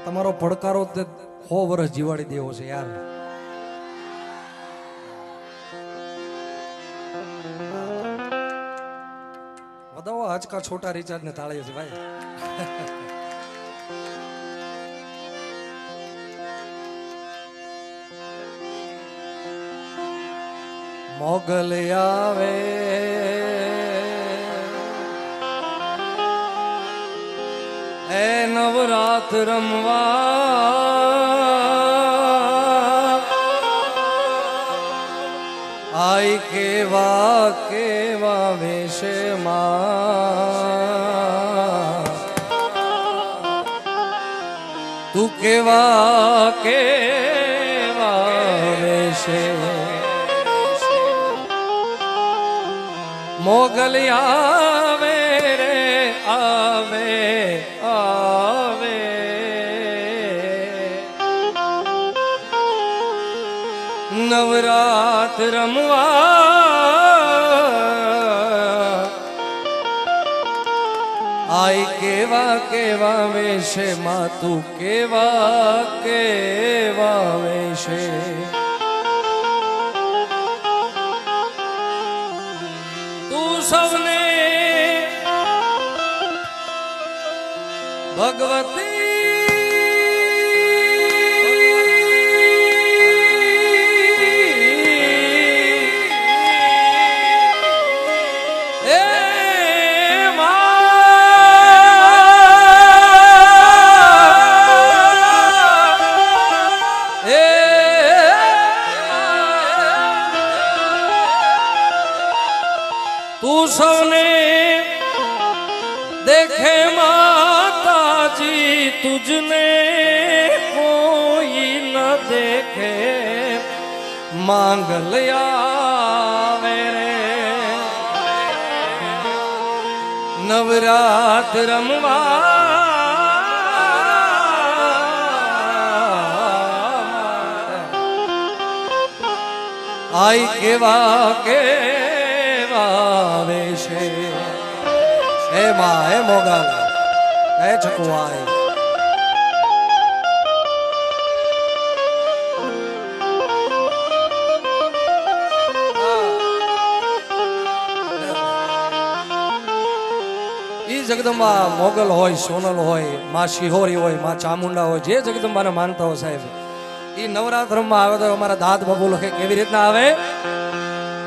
તમારો પડકારો તે 100 વર્ષ જીવાડી દેવો છે યાર. बताओ आज का छोटा रिचार्ज ने ताड़े से भाई. मोगल आवे ए नवरात रमवा आई केवा वेशे तू केवा वेशे मोगल आवे रे आवे आवे नवरात रमवा आई केवा वेशे मां तू केवा वेशे तू सबने भगवती तू सबने देखे माता जी तुझने कोई न देखे मांगल आवे रे नवरात रमवा आई केवा वेशे हे मां हे मोगल हे चकुआई ई जगदंबा मोगल होय सोनल होय मां शिहोरी होय मां चामुंडा होय जे जगदंबाने मानता हो साहेब ई नवरात्रमा आवे तो हमारा दाद बाबू लखे केवी રીતના આવે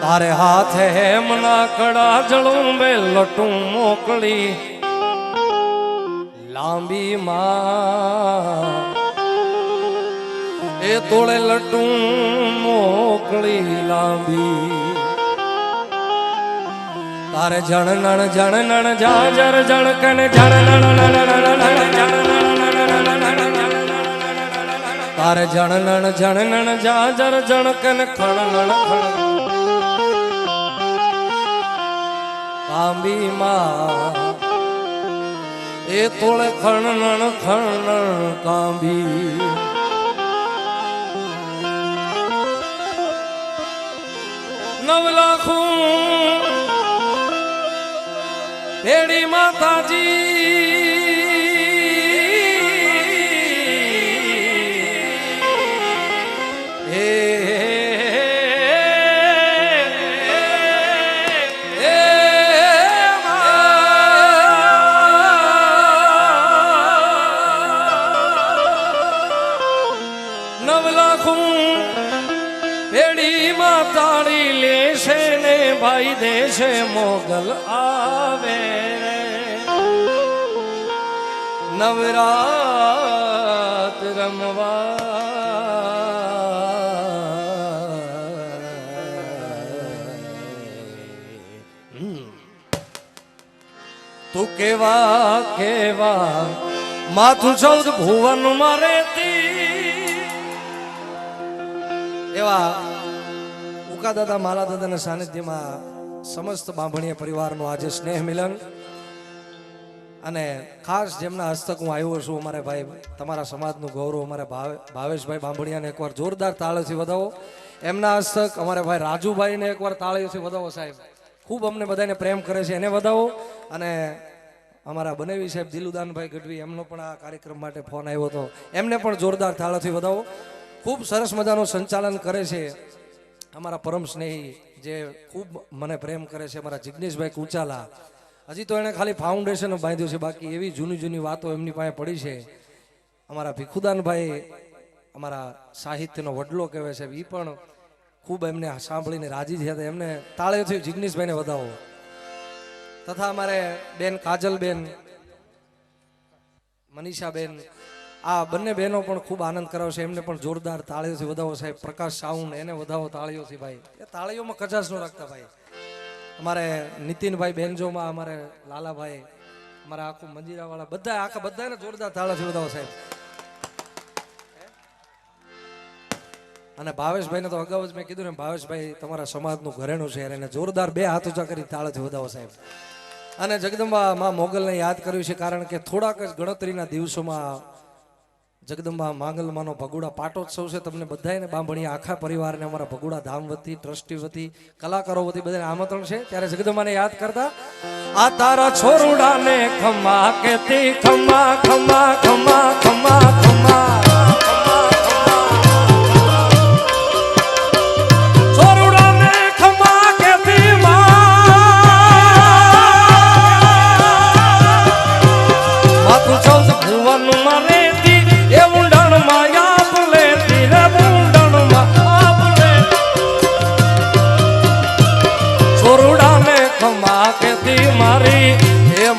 तारे हाथ है मना कड़ा जड़ों में लटू मोकली लांबी मां ए तोड़े लटू मोकली लांबी तारे जननन जाजर जणकन तारे जननन जाजर जणकन खणनन खण कांबी मां ए तोड़े खणनन कांबी नव लाखों भेड़ी माता जी भेड़ी माताड़ी लेशे ने भाई देशे मोगल आवे नवरात रमवा तू केवा माथु 14 भुवन मारे एवा उका दादा माला दादा सानिध्य में समस्त बांभणीय परिवार आज स्नेह मिलन અને ખાસ જેમના હસ્તક હું આવ્યો છું અમારે ભાઈ તમારા સમાજનું ગૌરવ અમારે ભાવેશભાઈ બાંભણિયાને એકવાર જોરદાર તાળીથી વધાવો એમના હસ્તક અમારે ભાઈ રાજુભાઈને એકવાર તાળીથી વધાવો સાહેબ ખૂબ અમને બધાને પ્રેમ કરે છે એને વધાવો અને અમારા બનેવી સાહેબ દિલુદાનભાઈ ગઢવી એમનો પણ આ કાર્યક્રમ માટે ફોન આવ્યો હતો, એમને પણ જોરદાર તાળાથી વધાવો. ખૂબ સરસ મજાનું સંચાલન કરે છે અમારા પરમ સ્નેહી જે ખૂબ મને પ્રેમ કરે છે અમારા જિગ્નેશભાઈ કુચાલા. હજી તો એણે ખાલી ફાઉન્ડેશન બાંધ્યું છે, બાકી એવી જૂની જૂની વાતો એમની પાસે પડી છે. અમારા ભીખુદાનભાઈ અમારા સાહિત્યનો વડલો કહેવાય છે, એ પણ ખૂબ એમને સાંભળીને રાજી થયા હતા. એમને તાળીઓથી જિગ્નેશભાઈને વધાવો. તથા અમારે બેન કાજલબેન, મનીષાબેન, આ બંને બહેનો પણ ખૂબ આનંદ કરાવશે, એમને પણ જોરદાર તાળીઓથી વધાવો સાહેબ. પ્રકાશ સાઉન્ડ એને વધાવો તાળીઓથી ભાઈ, એ તાળીઓમાં કચાશ ન રાખતા ભાઈ. અમારે નીતિનભાઈ બેનજોમાં, અમારે લાલાભાઈ, અમારા આખું મંજીરાવાળા બધા આખા બધાને જોરદાર તાળીઓથી વધાવો સાહેબ. અને ભાવેશભાઈને તો અગાઉ જ મેં કીધું ને, ભાવેશભાઈ તમારા સમાજનું ઘરેણું છે, એને જોરદાર બે હાથ ઊંચા કરી તાળીઓથી વધાવો સાહેબ. અને જગદંબા માં મોગલને યાદ કર્યું છે કારણ કે થોડાક જ ગણતરીના દિવસોમાં જગદંબા માંગલમાનો ભગુડા પાટોત્સવ છે. તમને બધાને બાંભણીયા આખા પરિવારને અમારા ભગુડા ધામ વતી, ટ્રસ્ટી વતી, કલાકારો વતી બધાને આમંત્રણ છે. ત્યારે જગદંબાને યાદ કરતા આ તારા છોરુડાને ખમા કેતી ખમા ખમા ખમા ખમા ખમા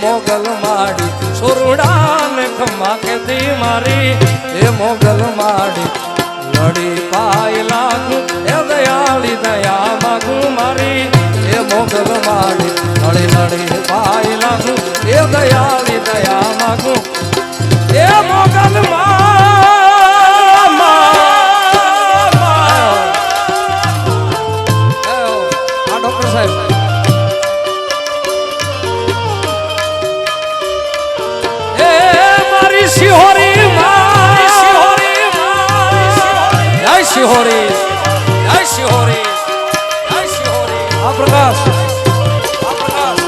મોગલ માડી છોરુડાને ખમા કેતી મારી એ મોગલ માડી લડી પાય લાગુ એ દયાળી દયા માગુ મારી એ મોગલ માડી લડી લડી પાય લાગુ એ દયાળી દયા માગુ એ મોગલ આ ડોક્ટર સાહેબ શિહોરી, જય શિહોરી, જય શિહોરી. આ પ્રકાશ, આ પ્રકાશ.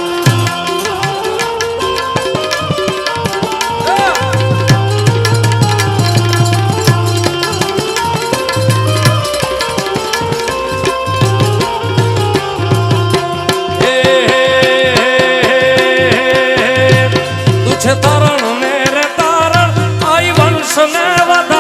તું છે તારણ ને રે તારણ, આઈ વંશ ને વધારણ.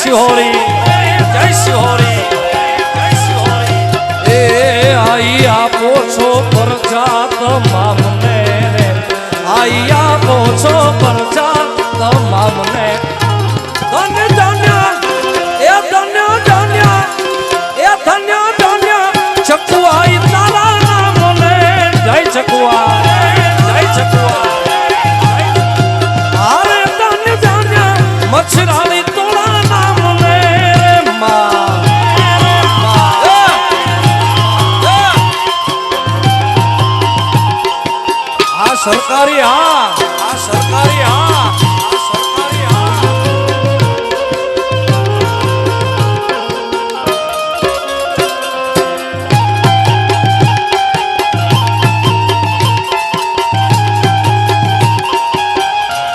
શિહોરી, જય શિહોરી, જય શિહોરી. એ આઈ આપો છો પરજાત મામને રે, આઈ આપો છો પરજાત મામને. ધન્ય ધન્ય એ ધન્ય ધન્ય એ ધન્ય ધન્ય ચકુઆઈ તારા નામને. જય ચકુઆ, જય ચકુઆ. અરે ધન્ય ધન્ય મચ્છરાણી સરકારી. હા, આ સરકારી. હા, આ સરકારી. હા.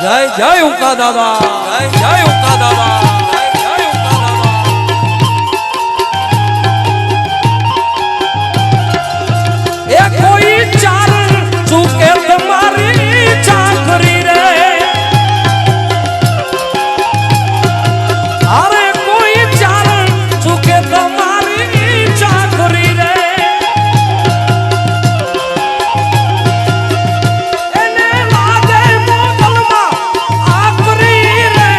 જય જય ઉકા દાદા, જય જય ઉકા દાદા, જય જય ઉકા દાદા. એ કોઈ ચારણ ચૂકે તમારી ચાકરી રે, અરે કોઈ ચારણ ચૂકે તમારી ચાકરી રે. એને લાગે મોગલમાં આકરી રે,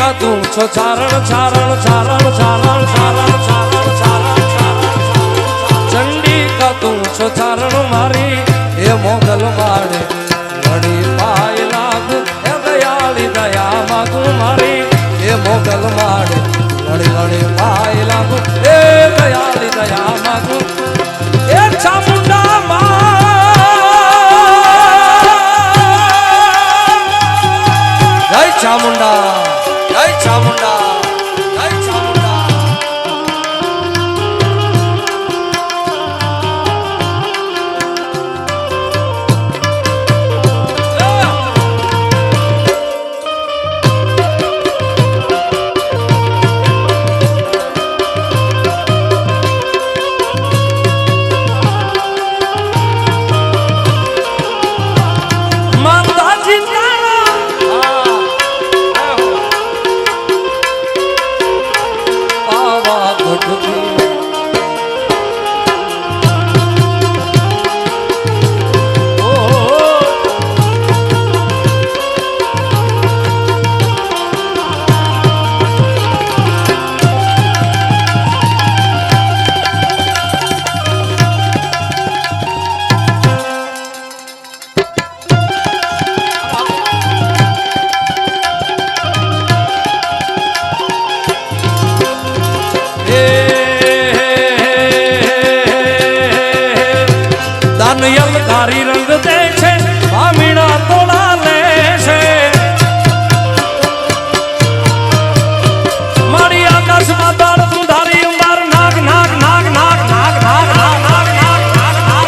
का तुम छो चारण चारण चारण चारण चारण चारण चारण चारण चंडी का तुम छो चारण मारी हे मोगल मारे लड़ी पाए लागू हे दयाली दया मागू मारी हे मोगल मारे लड़ी लड़ी पाए लागू हे दयाली दया मागू हे चामुंडा जय चामुंडा जय चामुंडा जय चामुंडा યલકારી રંગ દે છે ભામીણા તોડા લે છે મારી આકાશમાં દાળ તું ધારી ઉંબાર નાગ નાગ નાગ નાગ નાગ નાગ નાગ નાગ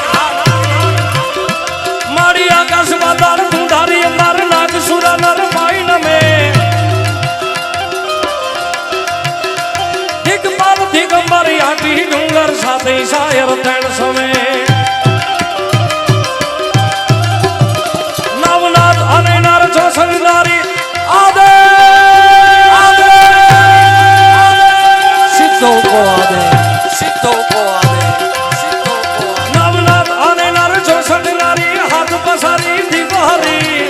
મારી આકાશમાં દાળ તું ધારી ઉંબાર નાગ સુરા નર પાઈ નમે દિગંબર દિગંબર આટી ડુંગર સાથે શાયર તેણ સમે સંગદારી આદે આદે સિદ્ધો કો આદે સિદ્ધો કો આદે સિદ્ધો કો નવનાથ આને નર જો સંગદારી હાથ પસારી દીવારી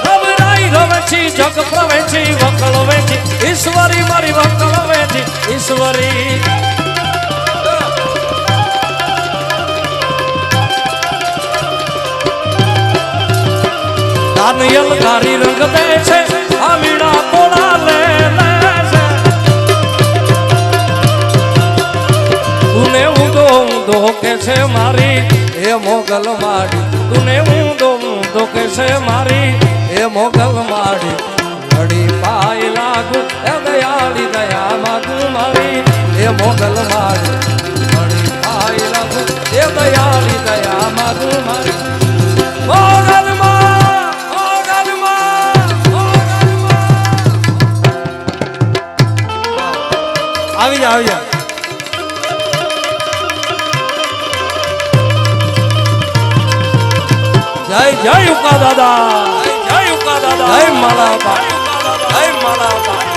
રવરાઈ રવચી જગ પ્રવેચી વકળ વેચી ઈશ્વરી મારી વકળ વેચી ઈશ્વરી યલકારી રંગ દે છે આમીણા તોડા લે છે તુને ઊંધો ઊંધો કે છે મારી એ મોગલ માડી તુને ઊંધો ઊંધો કે છે મારી એ મોગલ માડી લડી પાય લાગુ એ દયાળી દયા માગુ મારી એ મોગલ માડી લડી પાય લાગુ એ દયાળી દયા માગુ મારી મોગલ આવી જા આવી જા જય જય ઉકા દાદા જય ઉકા દાદા જય માલા બા જય માલા બા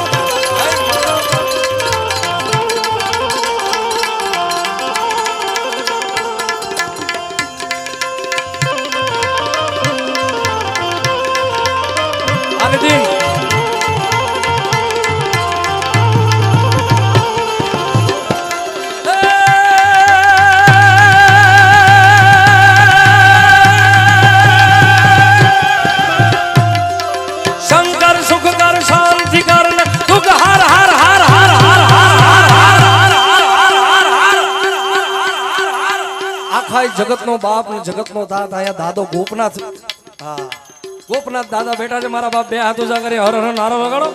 આગળ જગત નો બાપ ને જગત નો દાદ આયા દાદો ગોપનાથ હા ગોપનાથ દાદા બેઠા છે મારા બાપ બે હાથ ઉજા કરી હર હર નારો વગાડો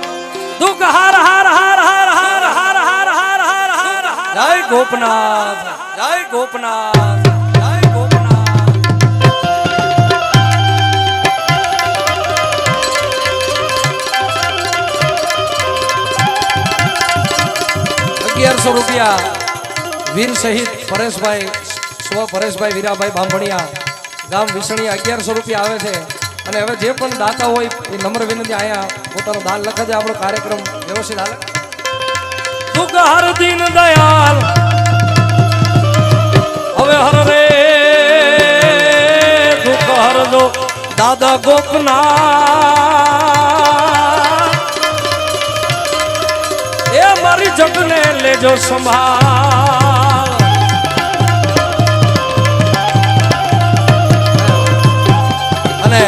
દુઃખ હાર હાર હાર હાર હાર હાર હાર હાર હાર હાર જય ગોપનાથ જય ગોપનાથ જય ગોપનાથ 1100 રૂપિયા વીર શહીદ પરેશભાઈ સ્વ પરેશભાઈ વીરાભાઈ બાંભણિયા ગામ વિસણિયા 1100 રૂપિયા આવે છે અને હવે જે પણ દાતા હોય એ નમ્ર વિનંતી આયા પોતાનો દાન લખે આપણો કાર્યક્રમ વ્યવસ્થિત હાલે દુઃખ હર દીન દયાલ હવે હર રે દુઃખ હર દો દાદા ગોપનાથ એ મારી જગને લેજો સંભાળ અને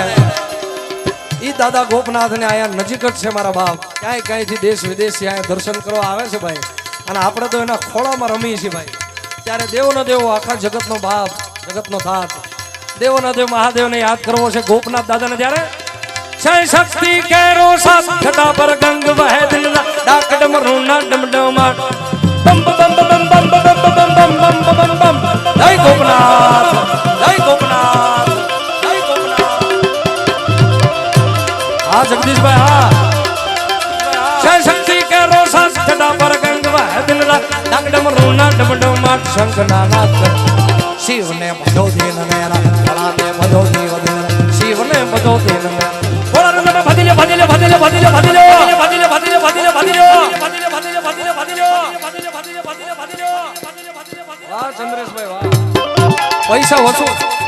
ઈ દાદા ગોપનાથ ને આયા નજીક જ છે મારા બાપ ક્યાંય ક્યાંયથી દેશ વિદેશથી આયા દર્શન કરવા આવે છે ભાઈ અને આપણે તો એના ખોળામાં રમીએ છીએ ભાઈ ત્યારે દેવનો દેવ આખા જગતનો બાપ જગતનો થાત દેવોના દેવ મહાદેવને યાદ કરવો છે ગોપનાથ દાદાને ત્યારે જય શક્તિ કેરો સાસ ઘટા પર ગંગ વહે દિલ ડાક ડમરૂ ના ડમડમા બમ બમ બમ બમ બમ બમ બમ બમ બમ બમ જય ગોપનાથ જય ગોપનાથ જય ગોપનાથ હા જગદીશભાઈ હા જય શક્તિ કેરો સાસ ઘટા પર ગંગ વહે દિલ ડાક ડમરૂ ના ડમડમા શંખના નાદ શિવને ભજો દિન મેરા કળાને ભજો દેવ દિન શિવને ભજો દિન મેરા બોલા ને તમે ભજી લે ભજી લે ભજી લે ભજી લે ભજી લે ભજી લે ભજી લે ભજી લે ભજી લે ભજી લે ભજી લે ભજી લે ભજી લે ભજી લે ભજી લે વાહ ચંદ્રેશભાઈ વાહ પૈસા વસૂલ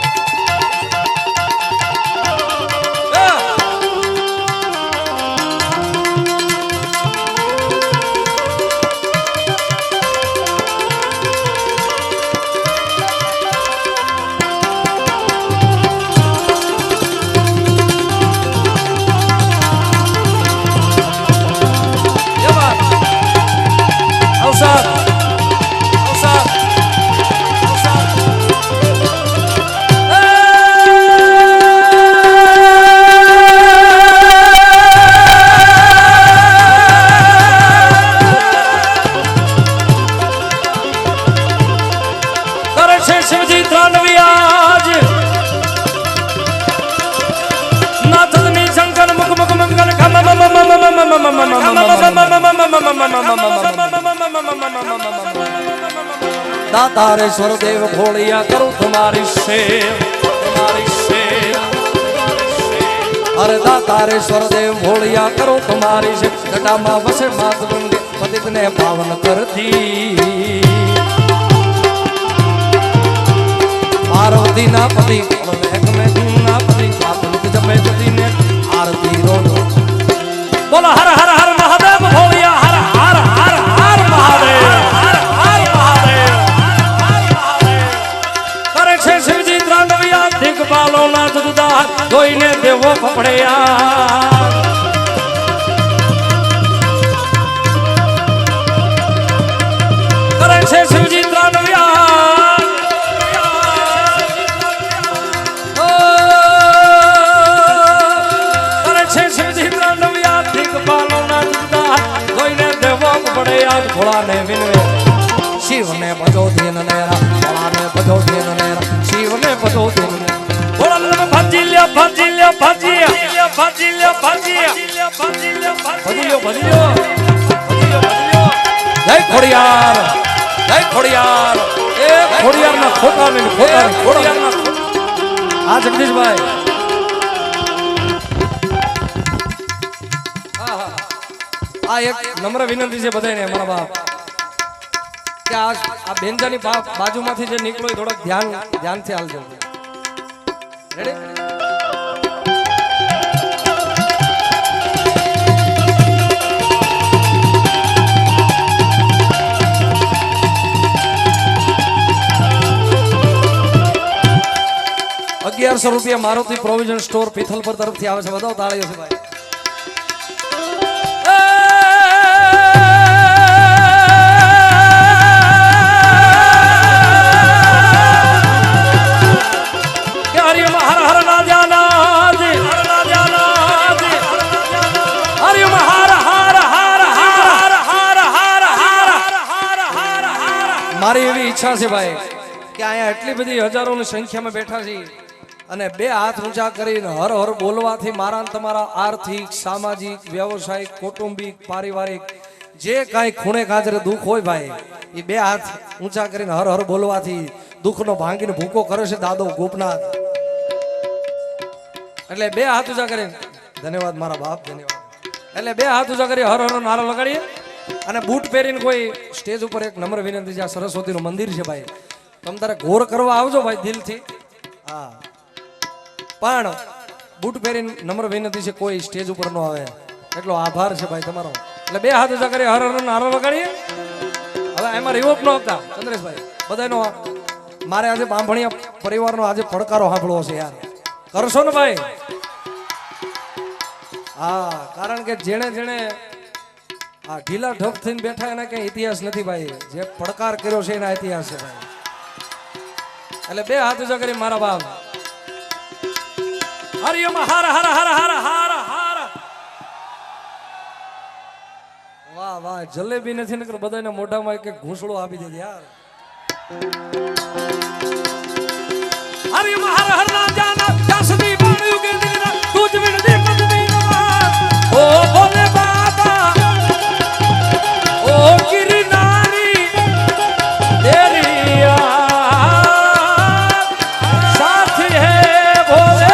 दातारे स्वरदेव भोलिया करो तुम्हारी सेव अरे दातारे स्वरदेव भोलिया करो तुम्हारी सेव घटा मां वसे मात बंदे पतित ने पावन कर दी पार्वती ना पति ना पति जपे पति ने आरती रो बोला हर हर हर महादेव भोलिया हर हर हर हर महादेव हर हर महादेव करे छे शिवजी ત્રાંડવિયા દિગપાલો ના જુદા કોઈને દેવો ફફડ્યા કરે છે શિવજી ત્રાંડવિયા કરે છે શિવજી ત્રાંડવિયા દિગપાલો ના જુદા કોઈને દેવો ફફડ્યા ભોળાને વિનવે શિવને ભજો ધીન નેરા ભોળાને ભજો ધીન નેરા શિવને ભજો ધીન ભોળાને ભજી લ્યો ભજી લ્યો ભજી લ્યો ભજી લ્યો ભજી લ્યો ભજી લ્યો ભજી લ્યો ભજી લ્યો જય ખોડિયાર એ ખોડિયાર ના ખોટા ને ખોડિયાર ના આ જગદીશભાઈ આ એક નમ્ર વિનંતી છે બધાને મારા બાપ કે આ બેનજાની બાજુમાંથી જે નીકળો એ થોડોક ધ્યાનથી હાલજો રેડી 1100 રૂપિયા મારુતિ પ્રોવિઝન સ્ટોર પિથલપર તરફથી આવે છે બધાઓ તાળીઓ છે ભાઈ મારી એવી ઈચ્છા છે ભાઈ કે અહીંયા એટલી બધી હજારોની સંખ્યામાં બેઠા છે અને બે હાથ ઊંચા કરીને હર હર બોલવાથી મારા તમારા આર્થિક સામાજિક વ્યવસાયિક કૌટુંબિક પારિવારિક જે કાંઈ ખૂણે ખાજરે દુઃખ હોય ભાઈ એ બે હાથ ઊંચા કરીને હર હર બોલવાથી દુઃખનો ભાંગીને ભૂકો કરે છે દાદો ગોપનાથ એટલે બે હાથ ઊંચા કરીને ધન્યવાદ મારા બાપ ધન્યવાદ એટલે બે હાથ ઊંચા કરી હર હર નારો લગાડીએ અને બૂટ પહેરીને કોઈ સ્ટેજ ઉપર એક નમ્ર વિનંતી છે સરસ્વતીનું મંદિર છે ભાઈ તમે તારે ઘોર કરવા આવજો ભાઈ દિલથી હા પણ બૂટ પહેરીને નમ્ર વિનંતી છે કોઈ સ્ટેજ ઉપર ન આવે એટલો આભાર છે ભાઈ તમારો. એટલે બે હાથ ઊંચા કરી હર હર નારો લગાડીએ. હવે એમાં રિવોપ ન હતા ચંદ્રેશભાઈ બધાનો મારે આજે બાંભણિયા પરિવારનો આજે પડકારો સાંભળવો છે યાર. કરશો ને ભાઈ? હા, કારણ કે જેણે જેણે આ ઢીલા ઢપ થઈને બેઠા એના કઈ ઇતિહાસ નથી ભાઈ. જે પડકાર કર્યો છે એના ઇતિહાસ છે ભાઈ. એટલે બે હાથ ઊંચા કરી મારા બાપ હરિયમ હર હર હર હર હર હર. વાહ વાહ, જલેબી નથી નકર બધાને મોઢામાં એક ઘૂંસડો આપી દે યાર. હરિયમ હર હર ના જાના જાસદી બાણ્યું કે દીના તુજ વિણ દે કદમી નવાજ. ઓ ભોલે બાબા ઓ ગિરનારી તેરી સાથી હે ભોલે.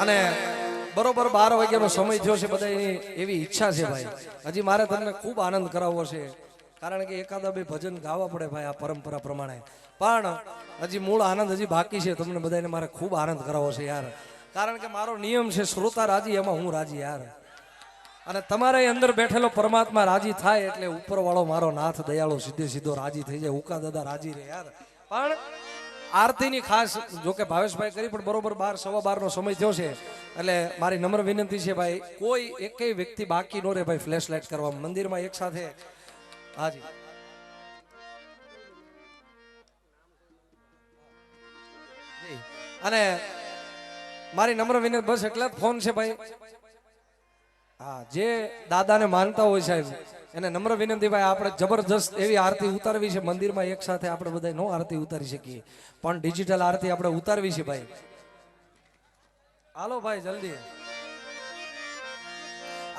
અને બરોબર 12 વાગ્યાનો સમય થયો છે. બધાની એવી ઈચ્છા છે ભાઈ હજી મારે તમને ખૂબ આનંદ કરાવવો છે. કારણ કે એકાદા બે ભજન ગાવા પડે ભાઈ આ પરંપરા પ્રમાણે. પણ હજી મૂળ આનંદ હજી બાકી છે. તમને બધાને મારે ખૂબ આનંદ કરાવવો છે યાર. કારણ કે મારો નિયમ છે શ્રોતા રાજી એમાં હું રાજી યાર. અને તમારે અંદર બેઠેલો પરમાત્મા રાજી થાય એટલે ઉપરવાળો મારો નાથ દયાળો સીધે સીધો રાજી થઈ જાય. ઉકા દાદા રાજી રહે યાર. પણ આરતીની ખાસ જો કે ભાવેશભાઈ કરી પણ બરોબર 12 સવા 12 નો સમય થયો છે. એટલે મારી નમ્ર વિનંતી છે ભાઈ કોઈ એકેય વ્યક્તિ બાકી નો રહે ભાઈ ફ્લેશ લાઇટ કરવા મંદિરમાં એક સાથે. હાજી અને મારી નમ્ર વિનંતી બસ એટલે ફોન છે ભાઈ. હા, જે દાદાને માનતા હોય સાહેબ એને નમ્ર વિનંતી ભાઈ આપણે જબરજસ્ત એવી આરતી ઉતારવી છે મંદિરમાં એક સાથે. આપણે બધા નો આરતી ઉતારી શકીએ પણ ડિજિટલ આરતી આપણે ઉતારવી છે ભાઈ. હાલો ભાઈ જલ્દી.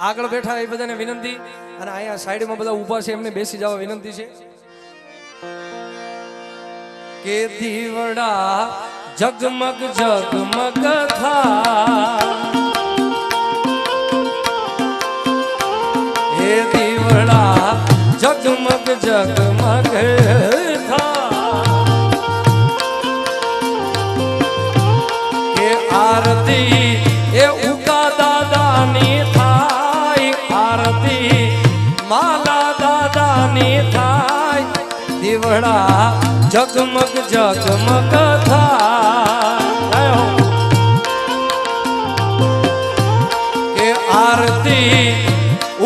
આગળ બેઠા એ બધાને વિનંતી અને અહીંયા સાઈડમાં બધા ઊભા છે એમને બેસી જવા વિનંતી છે. કે દીવડા જગમગ જગમગ થા હે દીવડા જગમગ જગમગ થા હે આરતી એ ઉકા દાદાની થાય આરતી માલા દાદાની થાય દીવડા જગમગ જગમગ થાય હે આરતી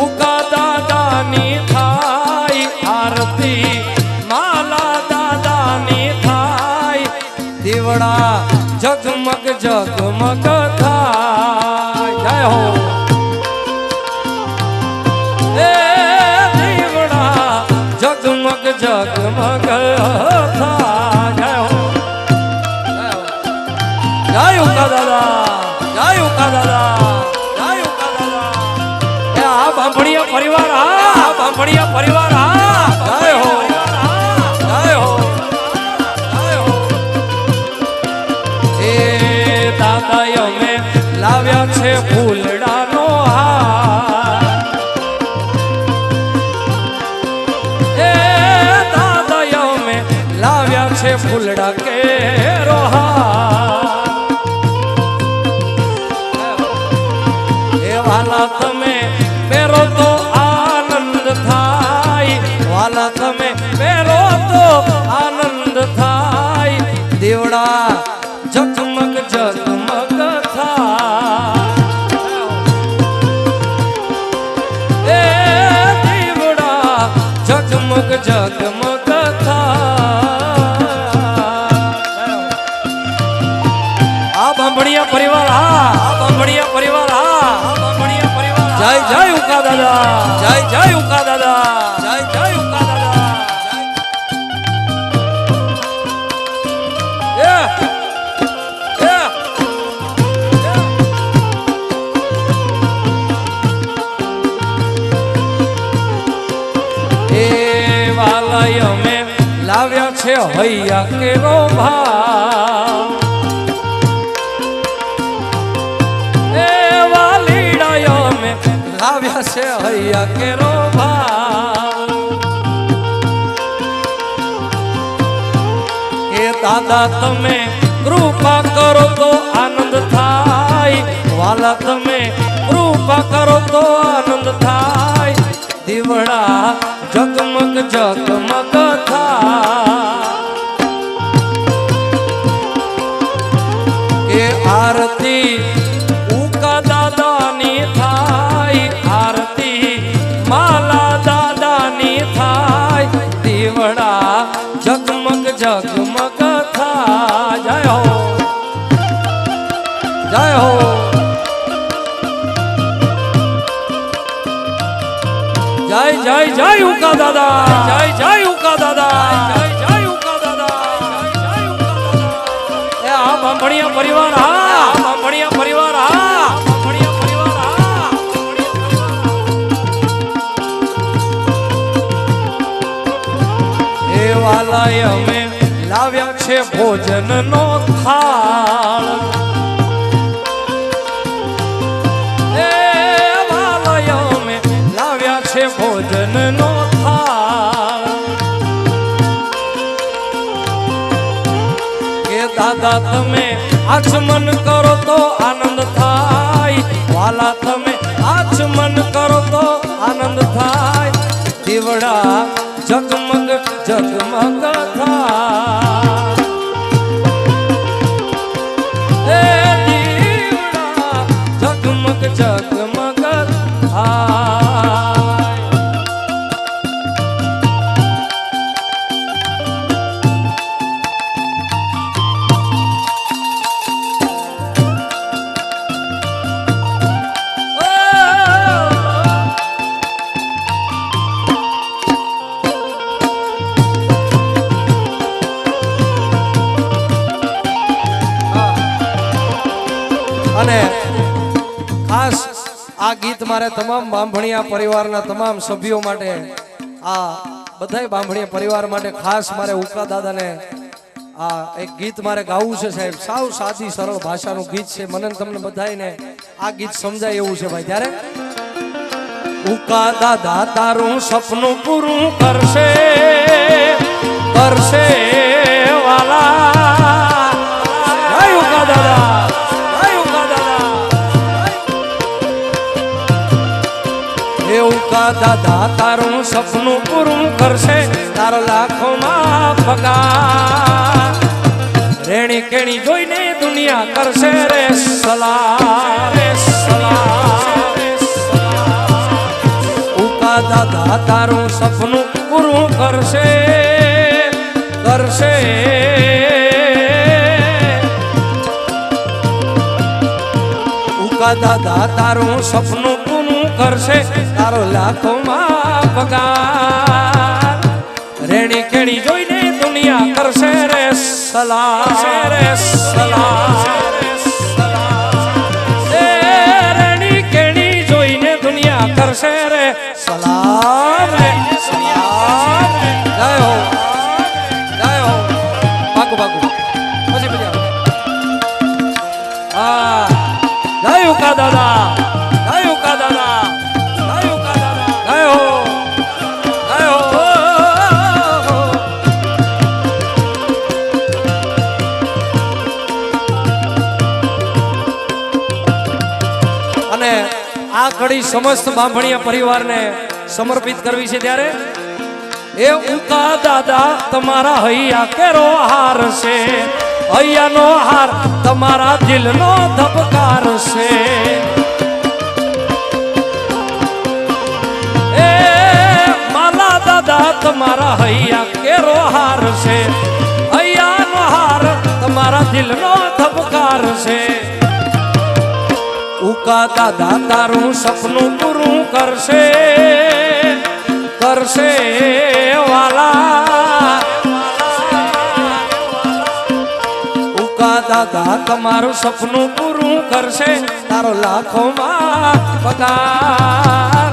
ઉકા દાદાની થાય આરતી માલા દાદાની થાય દીવડા જગમગ જગમગ થાય જય હો એ દીવડા જગમગ જગમગ થાય જય હો જય ઉકા દાદા જય ઉકા દાદા બાંભણિયા પરિવાર હા બાંભણિયા પરિવાર હા જય હો જય હો જય હો એ દાદા અમે લાવ્યા છે ફૂલડાનો હાર એ દાદા અમે લાવ્યા છે ફૂલડા કેરો હાર એ વાલા તમે પહેરો તો આનંદ થાય વાલા તમે પહેરો તો આનંદ જય ઉકા દાદા જય જય ઉકા દાદા વાલય મેં લાવ્યા છે હૈયા કેરો ભાવ એ વાલીડાય મેં લાવ્યા છે હૈયા કેરો ભાવ એ દાદા તમે કૃપા કરો તો આનંદ થાય વાલા તમે કૃપા કરો તો આનંદ થાય દીવડા જગમગ જગમગ થાય એ આરતી ઉકા દાદાની થાય આરતી માલા દાદાની થાય દીવડા જગમગ જગમગ થાય જય હો જય હો જય જય જય ઉકા દાદા જય જય ઉકા દાદા જય જય ઉકા દાદા જય જય ઉકા દાદા એ આ બાંભણિયા પરિવાર હા બાંભણિયા પરિવાર હા બાંભણિયા પરિવાર હા એ વાલાય અમે લાવ્યા છે ભોજનનો થાળ ભોજનનો થાળ કે દાદા તમે આચમન કરો તો આનંદ થાય વાલા તમે આચમન કરો તો આનંદ થાય દીવડા જગમગ જગમગ થાય એ દીવડા જગમગ જગમગ થાય અને ખાસ આ ગીત મારે તમામ બાંભણિયા પરિવારના તમામ સભ્યો માટે આ બધાય બાંભણિયા પરિવાર માટે ખાસ મારે ઉકા દાદાને આ એક ગીત મારે ગાવું છે સાહેબ સાવ સાદી સરળ ભાષાનું ગીત છે મને તમને બધાયને આ ગીત સમજાય એવું છે ભાઈ ત્યારે ઉકા દાદા તારું સપનું પૂરું કરશે કરશે વાલા જય ઉકા દાદા દાદા તારું સપનું પૂરું કરશે તારો લાખોમાં પગાર રેણી કેણી જોઈને દુનિયા કરશે રે સલામ રે સલામ ઉકા દાદા તારું સપનું પૂરું કરશે કરશે ઉકા દાદા તારું સપનું કરશે તારો લાખોમાં પગાર રેણી કેણી જોઈને દુનિયા કરશે રે સલામ રે સલામ રેણી કેણી જોઈને દુનિયા કરશે રે સલામ રે સલામ જય હો જય હો બાકુ બાકુ પછી પછી હા જય ઉકા દાદા જય ઉકા દાદા આ કડી સમસ્ત બાંભણિયા પરિવારને સમર્પિત કરવી છે ત્યારે એ ઉકા દાદા તમારા હૈયા કેરો હાર છે હૈયાનો હાર તમારા દિલનો ધબકાર છે એ માલા દાદા તમારા હૈયા કેરો હાર છે હૈયાનો હાર તમારા દિલનો ધબકાર છે ઉકા દાદા તારું સપનું પૂરું કરશે કરશે વાલા ઉકા દાદા તમારું સપનું પૂરું કરશે તારો લાખોમાં પગાર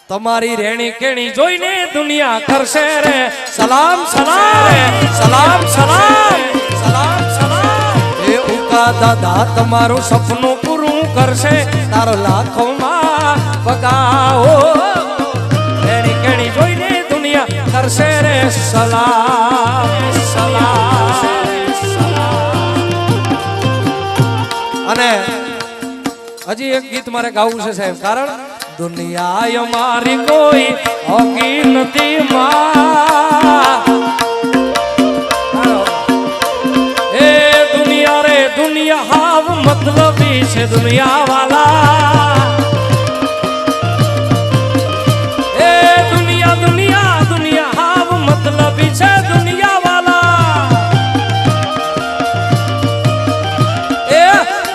તમારી રેણી કેણી જોઈને દુનિયા કરશે રે સલામ સલામ સલામ સલામ સલામ સલામ એ ઉકા દાદા તમારું સપનું પૂરું કરશે તારો લાખોમાં પગાઓ રેણી કેણી જોઈને દુનિયા કરશે રે સલામ સલામ અને હજી એક ગીત મારે ગાવું છે સાહેબ કારણ દુનિયા અમારી કોઈ હોગી નથી માં એ દુનિયા રે દુનિયા હાવ મતલબી છે દુનિયા વાલા એ દુનિયા દુનિયા દુનિયા હાવ મતલબી છે દુનિયા વાલા એ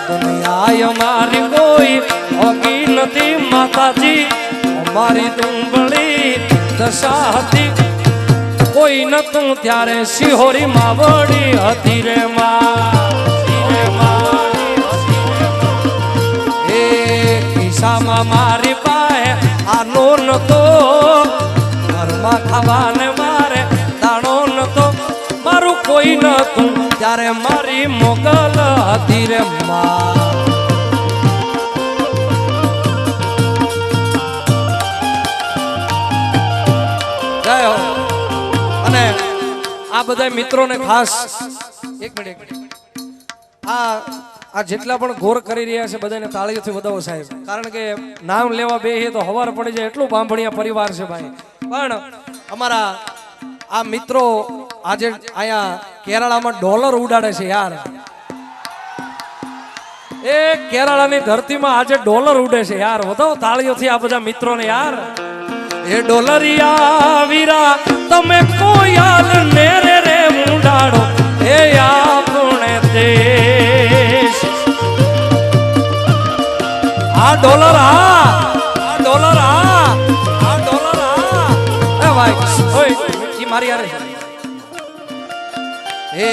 દુનિયા અમારી કોઈ હોગી નથી માતાજી અમારી ડુંબળી દશા હતી કોઈ નતું ત્યારે શિહોરી માવડી હતી રે એ ખિસ્સામાં મારી પાસે આનો નતો ઘરમાં ખાવાને મારે દાણો નતો મારું કોઈ નતું ત્યારે મારી મોગલ હતી રે અને આ બધા મિત્રોને ખાસ એક મિનિટ આ જેટલા પણ ઘોર કરી રહ્યા છે બધાને તાળીઓથી વધાવો સાહેબ કારણ કે નામ લેવા બેહીએ તો હવાર પડી જાય એટલું બાંભણિયા પરિવાર છે ભાઈ પણ અમારા આ મિત્રો આજે અહીંયા કેરળામાં ડોલર ઉડાડે છે યાર એ કેરળાની ધરતીમાં આજે ડોલર ઉડે છે યાર વધાવો તાળીઓથી આ બધા મિત્રોને યાર એ ડોલરિયા વીરા તમે કોયાલ નેરે રે મુંડાડો એ આપણે દેશ આ ડોલર આ ડોલર આ ડોલર આ એ ભાઈ ઓય ઈ મારી યાર એ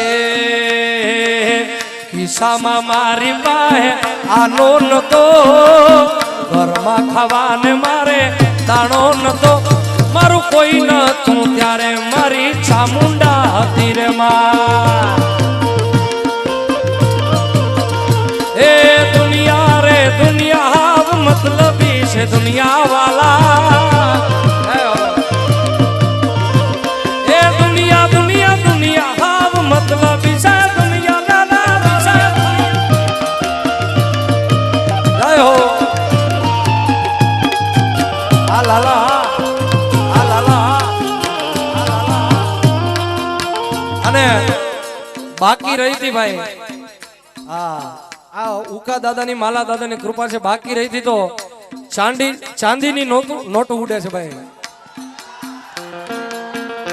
ખિસ્સામાં મારી પાસે આનો નતો ઘરમાં ખાવાને મારે દાણો નતો મારું કોઈ નતું ત્યારે મારી ચામુંડા હતી રે એ દુનિયા રે દુનિયા હાવ મતલબી છે દુનિયા વાલા એ દુનિયા દુનિયા દુનિયા હાવ મતલબી છે દુનિયા જય હો અને બાકી રહી હતી ભાઈ આ ઉકા દાદાની માલા દાદાની કૃપા છે બાકી રહી હતી તો ચાંદીની નોટ ઉડે છે ભાઈ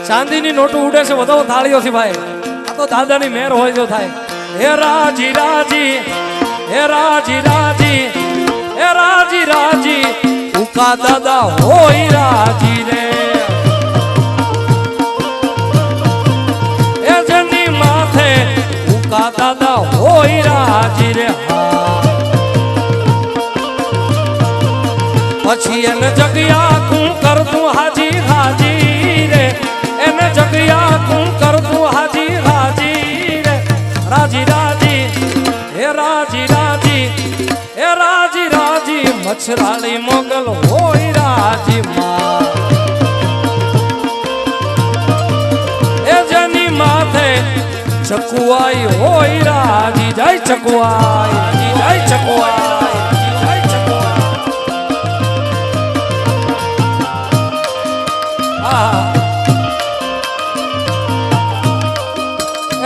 ચાંદીની નોટ ઉડે છે વધાવો થાળીઓથી ભાઈ આ તો દાદાની મહેર હોય જો થાય હે રાજી રાજી હે રાજી રાજી હે રાજી રાજી ઉકા દાદા હોય રાજી રે એ જેની માથે ઉકા દાદા હોય રાજી રે પછી એને જગ્યા તું કરતું હાજી હાજી રે એને જગ્યા તું કરતું હાજી હાજી રે રાજી રાજી હે રાજી રાજી હે રાજી રાજી મચ્છરાળી મોગલ હોય રાજી એ જેની માથે ચકુઆઈ હોય રાજી જય ચકુઆઈ જય ચકુઆઈ જય ચકુઆઈ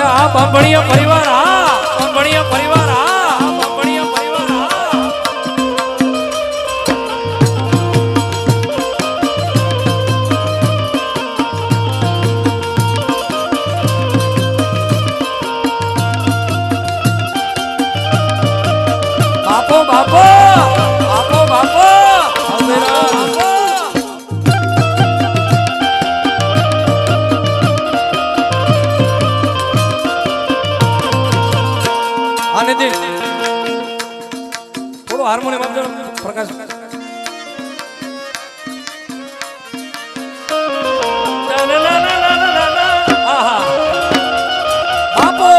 આ બાંભણિયા પરિવાર બાંભણિયા પરિવાર બાંભણિયા પરિવાર બાપો બાપો હાર્મોનિયમ આપજો પ્રકાશ. આહા બાપો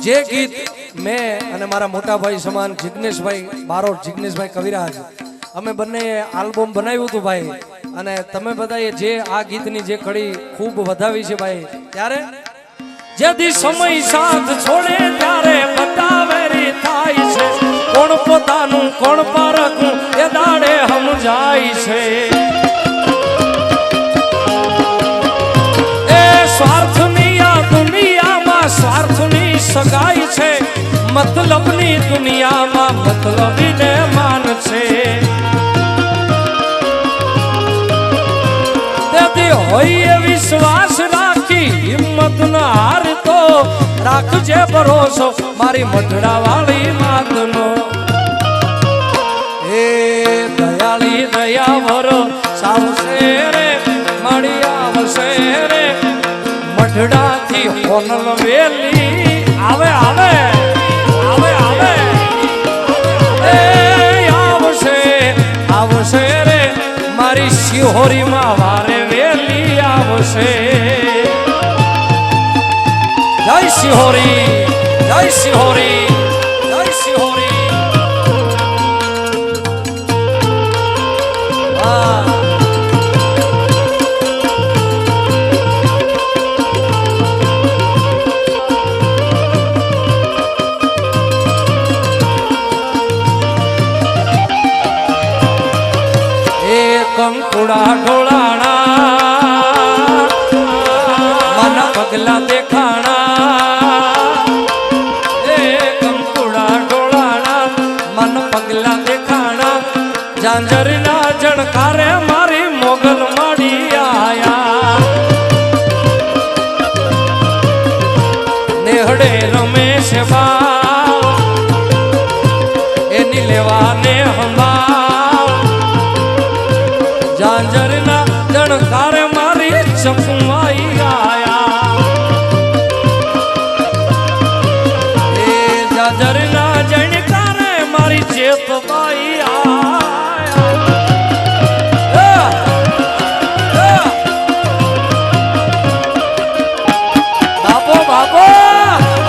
જે ગીત મેં અને મારા મોટા ભાઈ સમાન જિગ્નેશભાઈ બારોટ, જિગ્નેશભાઈ કવિરાજ, અમે બંને આલ્બમ બનાવ્યું હતું ભાઈ, અને તમે બધાએ જે આ ગીતની જે કડી ખૂબ વધાવી છે ભાઈ, ત્યારે જેથી સમય સાથ છોડે ત્યારે બતાવેરી થાય છે, કોણ પોતાનું કોણ પારખું એ દાડે સમજાય છે. એ સ્વાર્થની આ દુનિયામાં સ્વાર્થની સગાઈ છે, મતલબની દુનિયામાં મતલબીને માન છે. તેથી હોય વિશ્વાસ રાખી હિંમત ના હારતો, રાખજે ભરોસો મારી મઢડા વાળી માતનો. એ દયાળી દયાવર સાવશે રે મળી આવશે રે, મઢડાથી હોનલ વેલી આવે આવે આવે આવે એ આવશે આવશે રે મારી શિહોરીમાં વારે વેલી આવશે. જય શિહોરી જય શિહોરી જય શિહોરી. કંકુડા ઢોળાણા મન પગલા દેખાણા, એ કંકુડા ઢોળાણા મન પગલા દેખાણા, ઝાંઝરના જણકારે મારી મોગલ માડી આયા. નેહડે રમેશ બા એની લેવાને હંબા, ઝાંઝરના જણકારે મારી ચકુમાઈ આયા. એ ઝાંઝરના જણકારે મારી ચેતબાઈ આયા. બાપો બાપો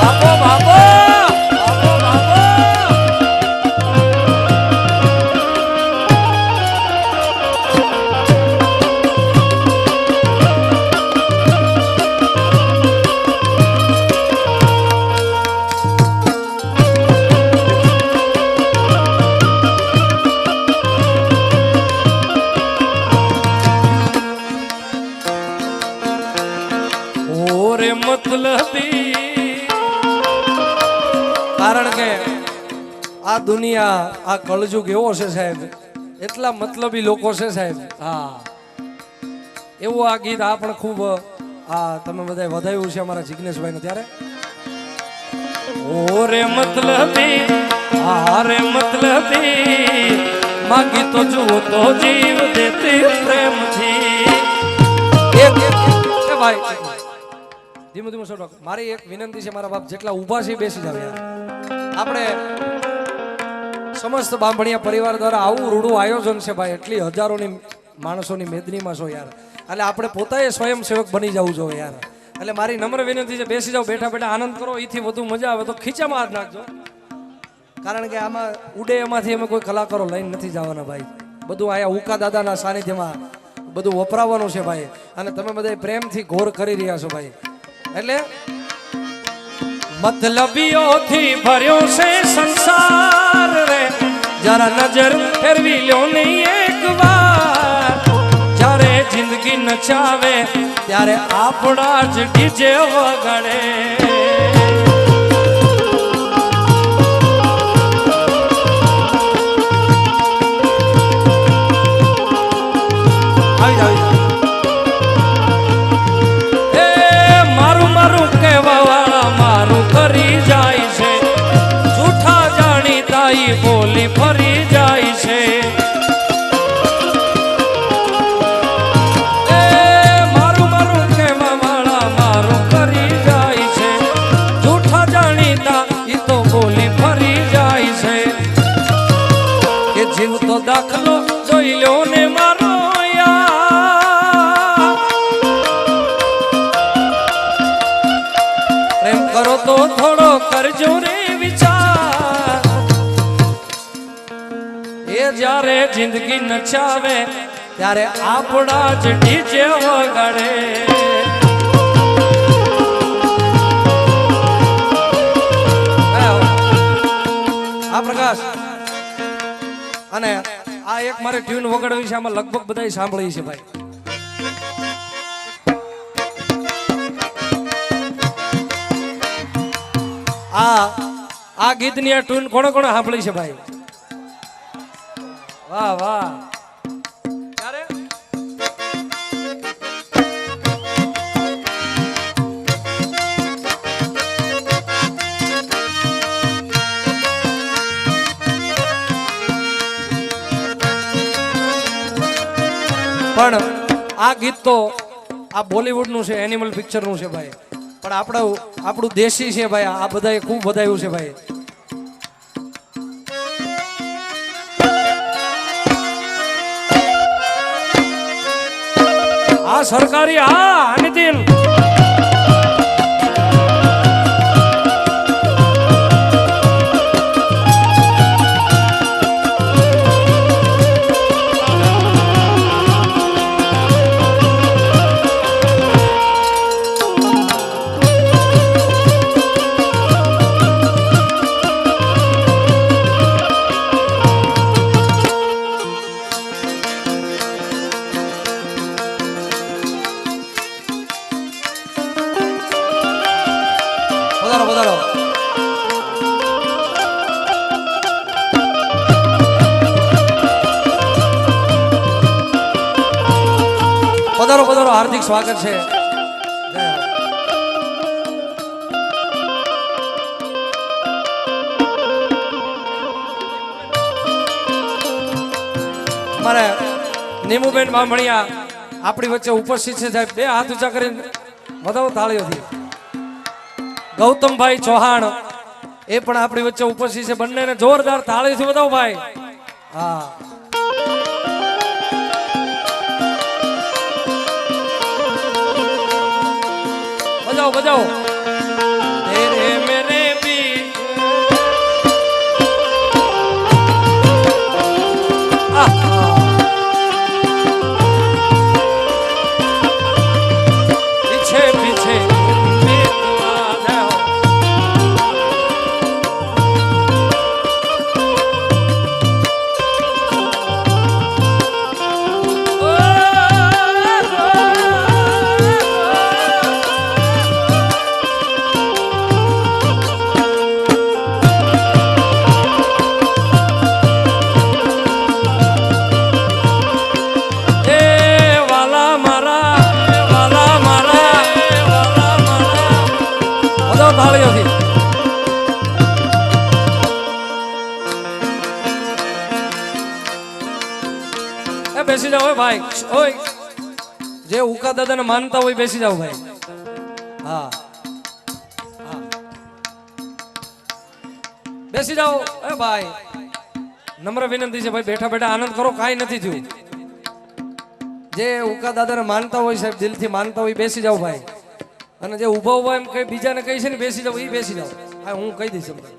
બાપો બાપો બાપો બાપો. મતલબી કારણ કે આ દુનિયા આ કળજુગ એવો છે સાહેબ, એટલા મતલબી લોકો છે સાહેબ. હા એવું આ ગીત આ પણ ખૂબ આ તમે બધા વધાવ્યું છે અમારા જિગ્નેશભાઈ ને. ત્યારે ઓરે મતલબી હારે મતલબી માગી તો જુઓ તો જીવ દેતી પ્રેમથી. એક ભાઈ ધીમું ધીમું છોડો. મારી એક વિનંતી છે મારા બાપ, જેટલા ઊભા છે બેસી જાવ યાર. આપણે સમસ્ત બાંભણિયા પરિવાર દ્વારા આવું રૂડું આયોજન છે ભાઈ, એટલી હજારોની માણસોની મેદનીમાં છો યાર, એટલે આપણે પોતાએ સ્વયંસેવક બની જવું જોઈએ યાર. એટલે મારી નમ્ર વિનંતી છે, બેસી જાઓ, બેઠા બેઠા આનંદ કરો. એથી વધુ મજા આવે તો ખીચામાં હાથ નાખજો, કારણ કે આમાં ઉડે એમાંથી અમે કોઈ કલાકારો લઈને નથી જવાના ભાઈ. બધું આયા ઉકા દાદાના સાનિધ્યમાં બધું વપરાવાનું છે ભાઈ, અને તમે બધા પ્રેમથી ઘોર કરી રહ્યા છો ભાઈ. એટલે મતલબીઓથી ભર્યો છે સંસાર રે, જરા નજર ફેરવી લ્યો નહીં એક વાર. જ્યારે જિંદગી નચાવે ત્યારે આપણા જ ડીજે વગાડે. જાવ એ મારું મારું કહેવા વાળા મારું કરી જાય છે, જૂઠા જાણીતા ઈ બોલી ફરી જાય છે. એ મારું મારું કહેવા વાળા મારું કરી જાય છે, જૂઠા જાણીતા ઈ તો બોલી ફરી જાય છે. કે જીવ તો દાખલો જોઈ લ્યો ને મારો યાર, પ્રેમ કરો તો થોડો કરજો રે વિચાર. એ જ્યારે જિંદગી નચાવે ત્યારે આપણા જ ડીજે વગાડે. આ પ્રકાશ અને આ એક મારે ટ્યુન વગાડવી છે, આમાં લગભગ બધા સાંભળી છે ભાઈ. આ ગીતની આ ટ્યુન કોણે કોણે સાંભળી છે ભાઈ? વાહ વાહ. ક્યારે? પણ આ ગીત તો આ બોલિવૂડ નું છે, એનિમલ પિક્ચર નું છે ભાઈ. પણ આપણું દેશી છે ભાઈ. આ બધાએ ખૂબ વધાયું છે ભાઈ. આ સરકારી આ નીતિન પધારો. પધારો, હાર્દિક સ્વાગત છે. અમારે નીમુબેન બામણિયા આપણી વચ્ચે ઉપસ્થિત છે સાહેબ. બે હાથ ઊંચા કરીને વધાવો તાળીઓથી. ગૌતમભાઈ ચૌહાણ એ પણ આપણી વચ્ચે ઉપસ્થિત છે. બંનેને જોરદાર તાળીથી વધાવો ભાઈ. હા, બજાવો. તેરે મેરે બીચ પીછે પીછે બેસી જાઓ ભાઈ. ઓય જે ઉકા દાદાને માનતા હોય બેસી જાઓ ભાઈ. હા, બેસી જાઓ એ ભાઈ. નમ્ર વિનંતી છે ભાઈ, બેઠા બેઠા આનંદ કરો, કાંઈ નથી થયું. જે ઉકા દાદાને માનતા હોય સાહેબ, દિલથી માનતા હોય બેસી જાઓ ભાઈ. અને જે ઉભા ઉભા એમ કઈ બીજાને કહી છે ને બેસી જાઓ, એ બેસી જાઓ. હા, હું કહી દઈશ ભાઈ.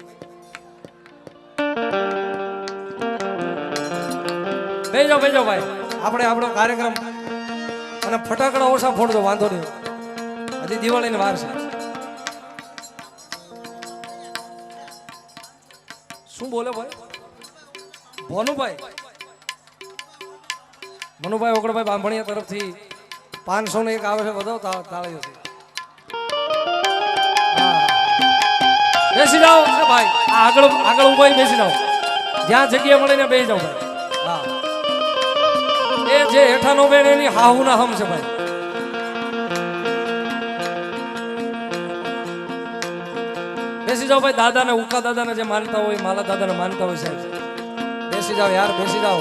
બેસી જાઓ ભાઈ. આપણે આપણો કાર્યક્રમ અને ફટાકડા ઓછા ફોડજો, વાંધો નહીં. હજી દિવાળીની વાર છે. શું બોલે ભાઈ? મનુભાઈ ઓગળભાઈ બાંભણિયા તરફથી 500 ને એક આવે છે. બધો તાળીઓ છે. બેસી જાઓ ભાઈ. આગળ ઉભા બેસી જાઓ. જ્યાં જગ્યા મળે ને બેસી જાઓ ભાઈ. હા, એ જે હેઠાનો બેન એની હાહુ ના હમ છે ભાઈ. બેસી જાઓ ભાઈ. દાદાને ઉકા દાદાને જે માનતા હોય માલા દાદાને માનતા હોય સાહેબ. બેસી જાઓ યાર, બેસી જાઓ.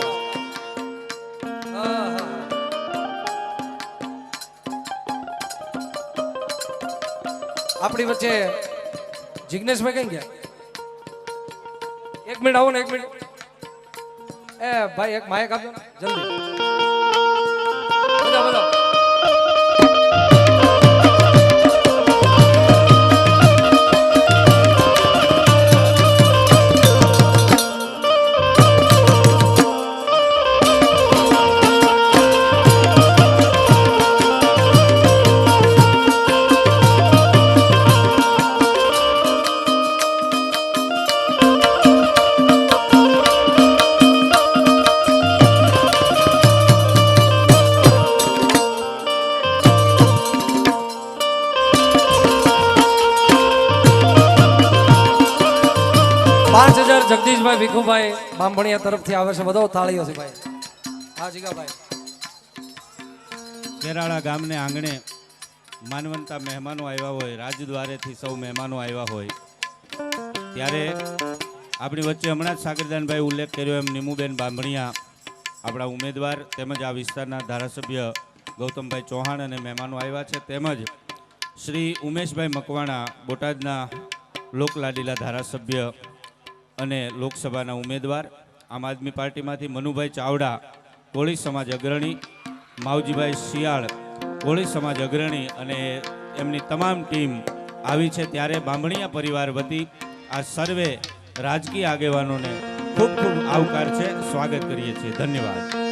આપણી વચ્ચે જિગ્નેશભાઈ કઈ ગયા? એક મિનિટ આવો ને, એક મિનિટ. એ ભાઈ એક માઇક આપજો ને જલ્દી. બધા બધા જગદીશભાઈ ભીખુભાઈ બાંભણિયા તરફથી આવે છે. બધો તાળીઓથી ભાઈ. હા જીગાભાઈ. કેરાળા ગામને આંગણે માનવંતા મહેમાનો આવ્યા હોય, રાજદ્વારેથી સૌ મહેમાનો આવ્યા હોય, ત્યારે આપણી વચ્ચે હમણાં જ સાગરદાનભાઈ ઉલ્લેખ કર્યો એમ નીમુબેન બાંભણિયા આપણા ઉમેદવાર તેમજ આ વિસ્તારના ધારાસભ્ય ગૌતમભાઈ ચૌહાણ અને મહેમાનો આવ્યા છે, તેમજ શ્રી ઉમેશભાઈ મકવાણા બોટાદના લોકલાડીલા ધારાસભ્ય અને લોકસભાના ઉમેદવાર, આમ આદમી પાર્ટીમાંથી મનુભાઈ ચાવડા કોળી સમાજ અગ્રણી, માવજીભાઈ શિયાળ કોળી સમાજ અગ્રણી અને એમની તમામ ટીમ આવી છે. ત્યારે બાંભણિયા પરિવાર વતી આ સર્વે રાજકીય આગેવાનોને ખૂબ ખૂબ આવકાર છે, સ્વાગત કરીએ છીએ. ધન્યવાદ.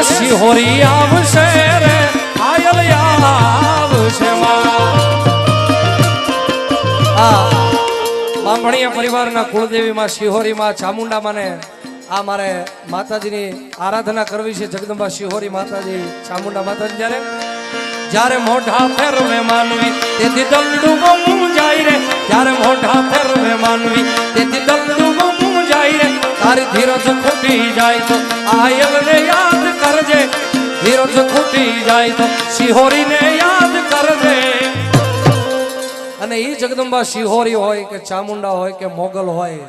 સિહોરી આવશે રે, આયલ આવશે બાંભણિયા પરિવારના કુળદેવીમાં શિહોરીમાં ચામુંડામાં ને આ મારે માતાજીની આરાધના કરવી છે. જગદંબા શિહોરી માતાજી, ચામુંડા માતાજી. જ્યારે મોઢા ફેરવે માનવી તેથી દલડું ગમું જાય રે, જ્યારે મોઢા ફેરવે માનવી તેથી દલડું ગમું જાય રે. તારી ધીરજ ખૂટી જાય તો આયલને યાદ કરજે, ધીરજ ખૂટી જાય તો શિહોરીને યાદ કરજે. અને એ જગદંબા શિહોરી હોય કે ચામુંડા હોય કે મોગલ હોય,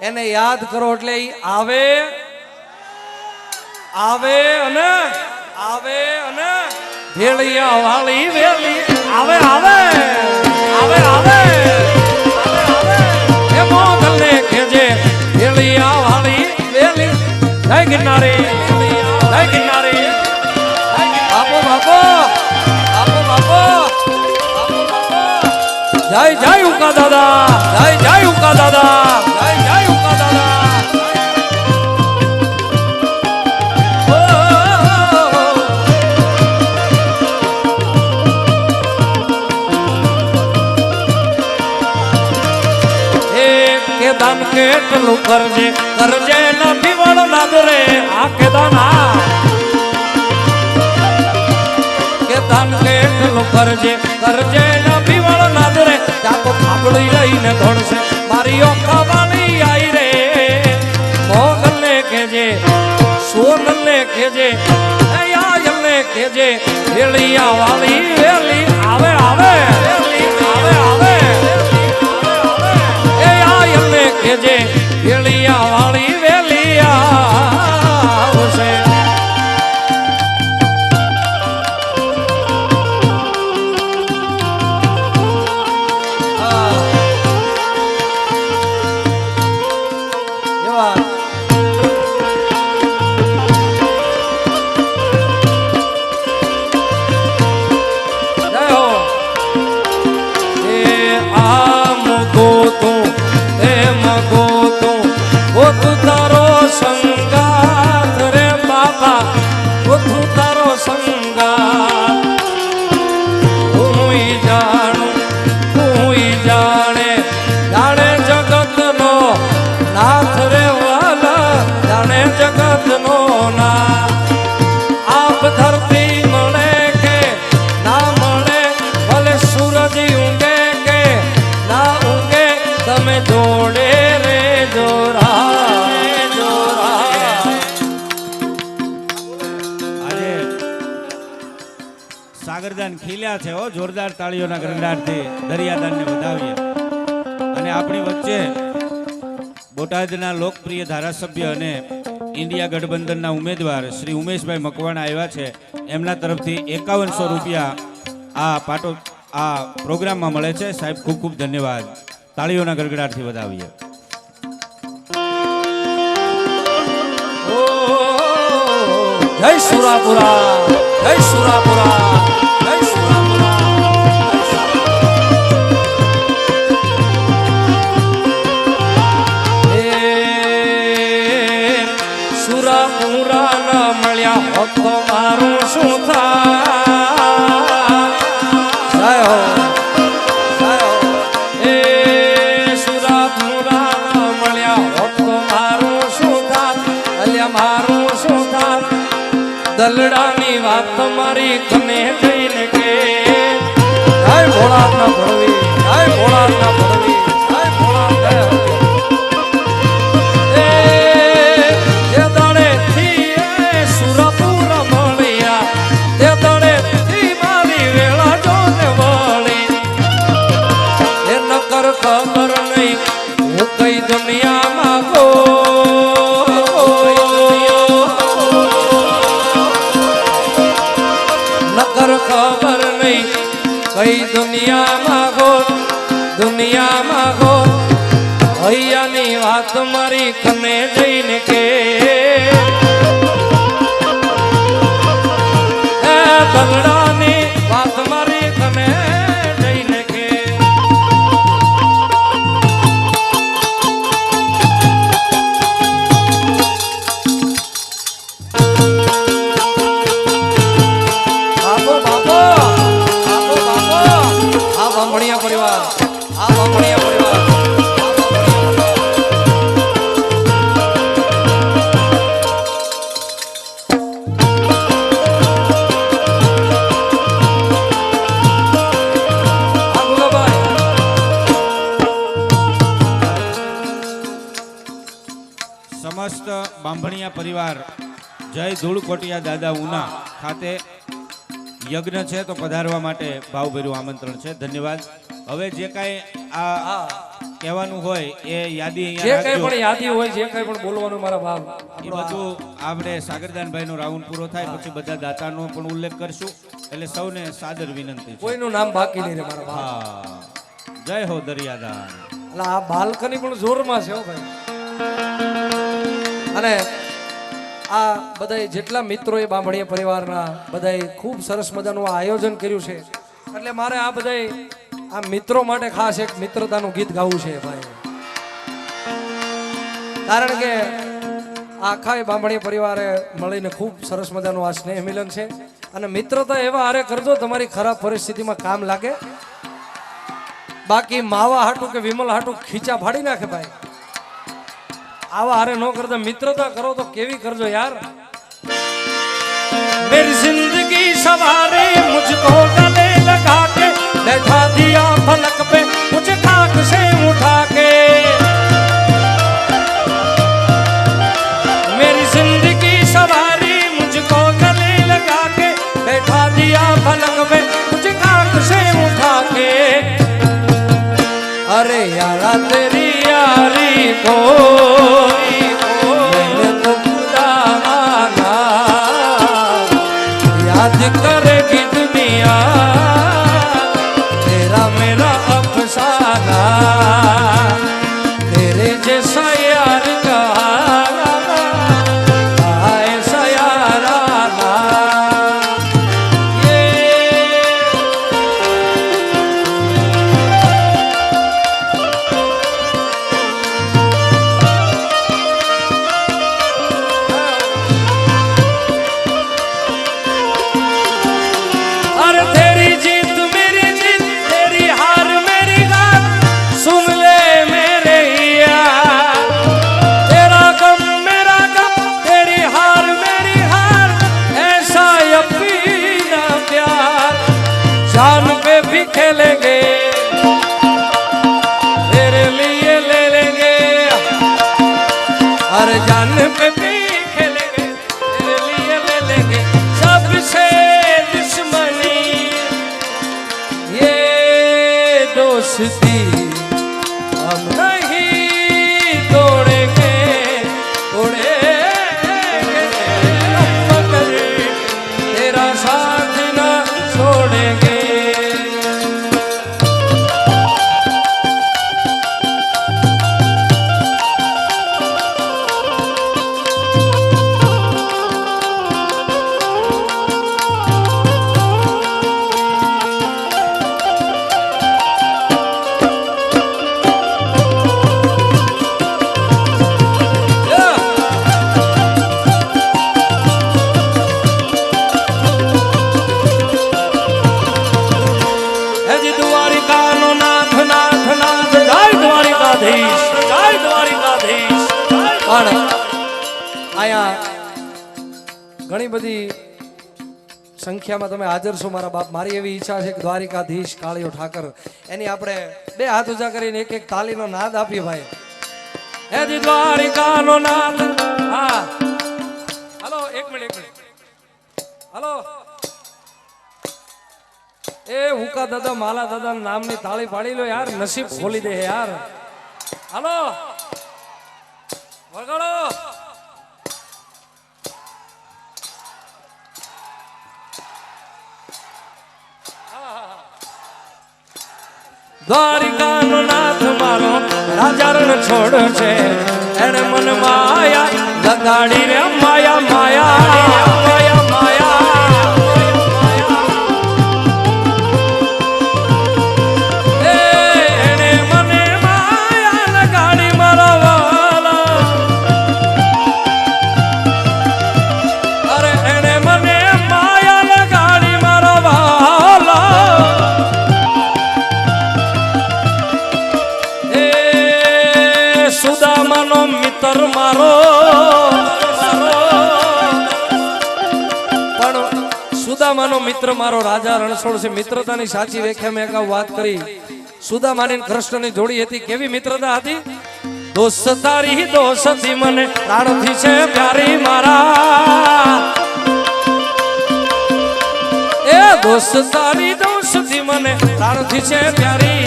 એને યાદ કરો એટલે એ આવે આવે અને આવે અને ભેળિયા વાળી વેલી આવે આવે આવે આવે એ મોગલ ને કેજે ભેળિયા વાળી વેલી. જય ગિરનારી, જય ગિરનારી. બાપો બાપો બાપો બાપો જય જય ઉકા દાદા, જય જય ઉકા દાદા, જય જય ઉકા દાદા. દાન કેટલું કરજે કરજે ના પીવળ લાગ રે આ કે દાના, કે દાન કેટલું કરજે કરજે ના પીવળ લાગ રે. જાતો લુગડી લઈને ધોળશે મારી ઓખા વાળી આઈ રે મોગલ ને કેજે સોનલ ને કેજે આયલ ને કેજે વેલિયા વાળી વેલી આવે આવે વેલી આવે આવે એ આયલ ને કેજે વેલિયા વાળી વેલિયા આવશે એવા જય હો એ આમ ગોતું તેમ ગોતું ગોતું તારો સંગાત રે બાબા ગોતું તારો સંગાત હુંય જાણું હુંય જાણે જાણે જગતનો નાથ રે વાલા જાણે જગતનો નાથ આપ ધરતી મળે કે ના મળે ભલે સૂરજ ઊંઘે કે ના ઊંઘે તમે જોડે રે જોરા આજે સાગરદાન ખીલ્યા છે હો જોરદાર તાળીઓના ગરગડાટથી દરિયાદાનને વધાવીએ અને આપણી વચ્ચે બોટાદના લોકપ્રિય ધારાસભ્ય અને ઇન્ડિયા ગઠબંધનના ઉમેદવાર શ્રી ઉમેશભાઈ મકવાણા આવ્યા છે એમના તરફથી 5100 રૂપિયા આ પ્રોગ્રામમાં મળે છે સાહેબ ખૂબ ખૂબ ધન્યવાદ તાળીઓના ગરગડાટથી વધાવીએ જય સુરાપુરા જય સુરાપુરા જય સુરાપુરા એ સુરાપુરા ન મળ્યા હોત તો મારું શું થાય જય હો જય હો એ સુરાપુરા ન મળ્યા હોત તો મારું શું થાય અલ્યા મારું શું થાય દલડાની વાત મારી કને જઈને કે જય ભોળાના ભળવી જય ભોળાના ભળવી જય ભોળા એ જે દાડેથી એ સુરપુર મળ્યા તે દાડેથી મારી વેળા જોને વળી એ નકર ખબર નહીં હું કઈ દુનિયામાં ગો નકર ખબર નહીં કઈ દુનિયામાં ગો હૈયાની વાત મારી કને જઈને કે એ દલડાની વાત મારી કને જઈને કે બાપો બાપો બાપો બાપો આ બામણિયા પરિવાર આ બામણિયા પરિવાર આ ગુલાબાઈ સમસ્ત બાંભણિયા પરિવાર જય ધૂળકોટિયા દાદા ઉના ખાતે યજ્ઞ છે તો પધારવા માટે ભાવભર્યું આમંત્રણ છે ધન્યવાદ હવે જે કાંઈ આ કહેવાનું હોય એ યાદી જે અહીંયા કઈ રાખજો. પણ યાદી હોય જે કઈ પણ બોલવાનું મારા ભાવ એ બધું આપણે સાગરદાનભાઈનો રાઉન્ડ પૂરો થાય પછી બધા દાતાનો પણ ઉલ્લેખ કરશું એટલે સૌને સાદર વિનંતી છે કોઈનું નામ બાકી નહીં રે મારા ભાવ હા જય હો દરિયાદાન એટલે આ બાલ્કની પણ જોરમાં છે હો ભાઈ અને આ બધાય જેટલા મિત્રો એ બામણીયા પરિવારના બધાય ખૂબ સરસ મજાનું આ આયોજન કર્યું છે એટલે મારે આ બધાય આ મિત્રો માટે ખાસ એક મિત્રતાનું ગીત ગાવું છે ભાઈ કારણ કે આખા બામણીયા પરિવારે મળીને ખૂબ સરસ મજાનું આ સ્નેહ મિલન છે અને મિત્રતા એવા હારે કરજો તમારી ખરાબ પરિસ્થિતિમાં કામ લાગે બાકી માવા હાટું કે વિમલ હાટું ખીચા ફાડી નાખે ભાઈ આવા હારે નો કરતા મિત્રતા કરો તો કેવી કરજો યાર मेरी जिंदगी सवारे मुझको गले लगा के बैठा दिया फलक पे मुझे खाक उठा के मेरी जिंदगी सवारी, मुझको गले लगा के बैठा दिया पलंग में मुझे कांख से उठा के। अरे यारा तेरी यारी को मैंने तो खुदा माना, याद करेगी दुनिया तेरा मेरा अफसाना, तेरे जैसा यार कहाँ ऐसा यार आना। अरे तेरी जीत मेरी जीत, तेरी हार मेरी हार, सुन ले मेरे यार। तेरा गम मेरा गम, तेरी हार मेरी हार, ऐसा यकीना प्यार जान पे भी खेलेंगे, तेरे लिए ले लेंगे। अरे जान पे भी खेलेंगे, तेरे लिए ले लेंगे। सबसे दुश्मनी ये दोस्ती हम नहीं तोड़ेंगे, तोड़ेंगे मगर तेरा साथ ना छोड़ेंगे। પણ અહીંયા ઘણી બધી સંખ્યામાં તમે હાજર છો મારા બાપ. મારી એવી ઈચ્છા છે કે દ્વારિકાધીશ કાળિયો ઠાકર એની આપણે બે હાથ ઊંચા કરીને એક એક તાલીનો નાદ આપીએ ભાઈ. હે જી દ્વારિકાનો નાથ. હા હાલો એક મિનિટ હાલો. એ હુકા દાદા માલા દાદા નામની તાળી પાડી લો યાર, નસીબ ખોલી દે યાર. હાલો વગાડો. દ્વારિકાનો નાથ મારો રાજા રણ છોડ છે, એને મન માયા લગાડી રે માયા માયા માયા માયા. એને મને માયા લગાડી મારા વાલા. અરે એને મને માયા લગાડી મારા વાલા. સુદામાનો મિત્ર મારો, પણ સુદામાનો મિત્ર મારો રાજા રણછોડ છે. મિત્રતાની સાચી વ્યાખ્યા મેં અગાઉ વાત કરી. સુદામાની અને કૃષ્ણની જોડી હતી. કેવી મિત્રતા હતી? દોસ્ત તારી દોસ્તી મને પ્રાણથી છે પ્યારી મારા. એ દોસ્ત તારી દોસ્તી મને પ્રાણથી છે પ્યારી,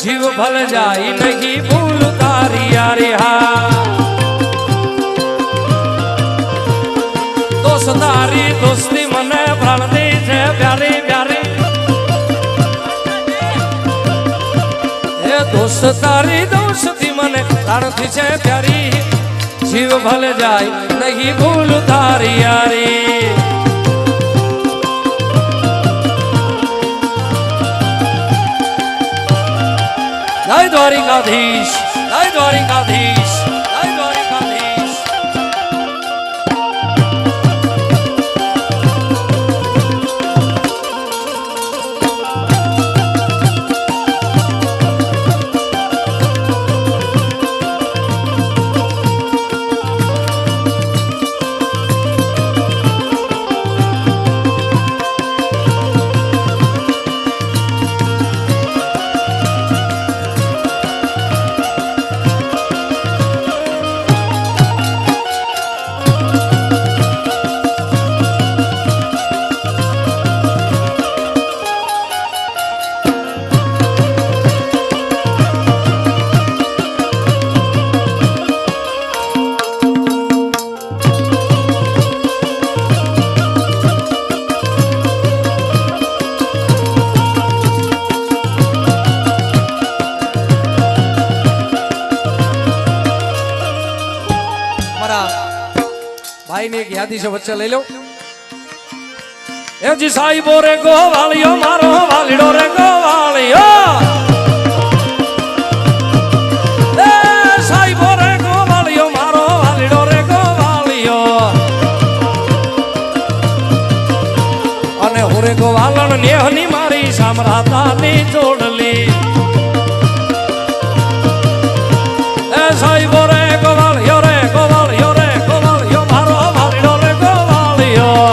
જીવ ભલે જાય નહીં ભૂલ તારી યારી. હા દોસ્ત તારી દોસ્તી મને પ્રાણથી છે પ્યારી પ્યારી. એ દોસ્ત તારી દોસ્તી મને પ્રાણથી છે પ્યારી, જીવ ભલે જાય નહીં ભૂલ તારી યારી. જય દ્વારિકાધીશ, જય દ્વારિકાધીશ, જય દ્વારિકાધીશ. અમારા ભાઈની એક યાદી છે, વચ્ચે લઈ લો. એ જી સાહેબો રે ગોવાળિયો મારો વાલીડો રે ગોવાળિયો એ સાહેબો રે ગોવાળિયો મારો વાલીડો રે ગોવાળિયો અને હોરે ગોવાળણ નેહની મારી સામરાતાની જોડલી એ સાહેબો રે ગોવાળિયો રે ગોવાળિયો રે ગોવાળિયો મારો વાલીડો રે ગોવાળિયો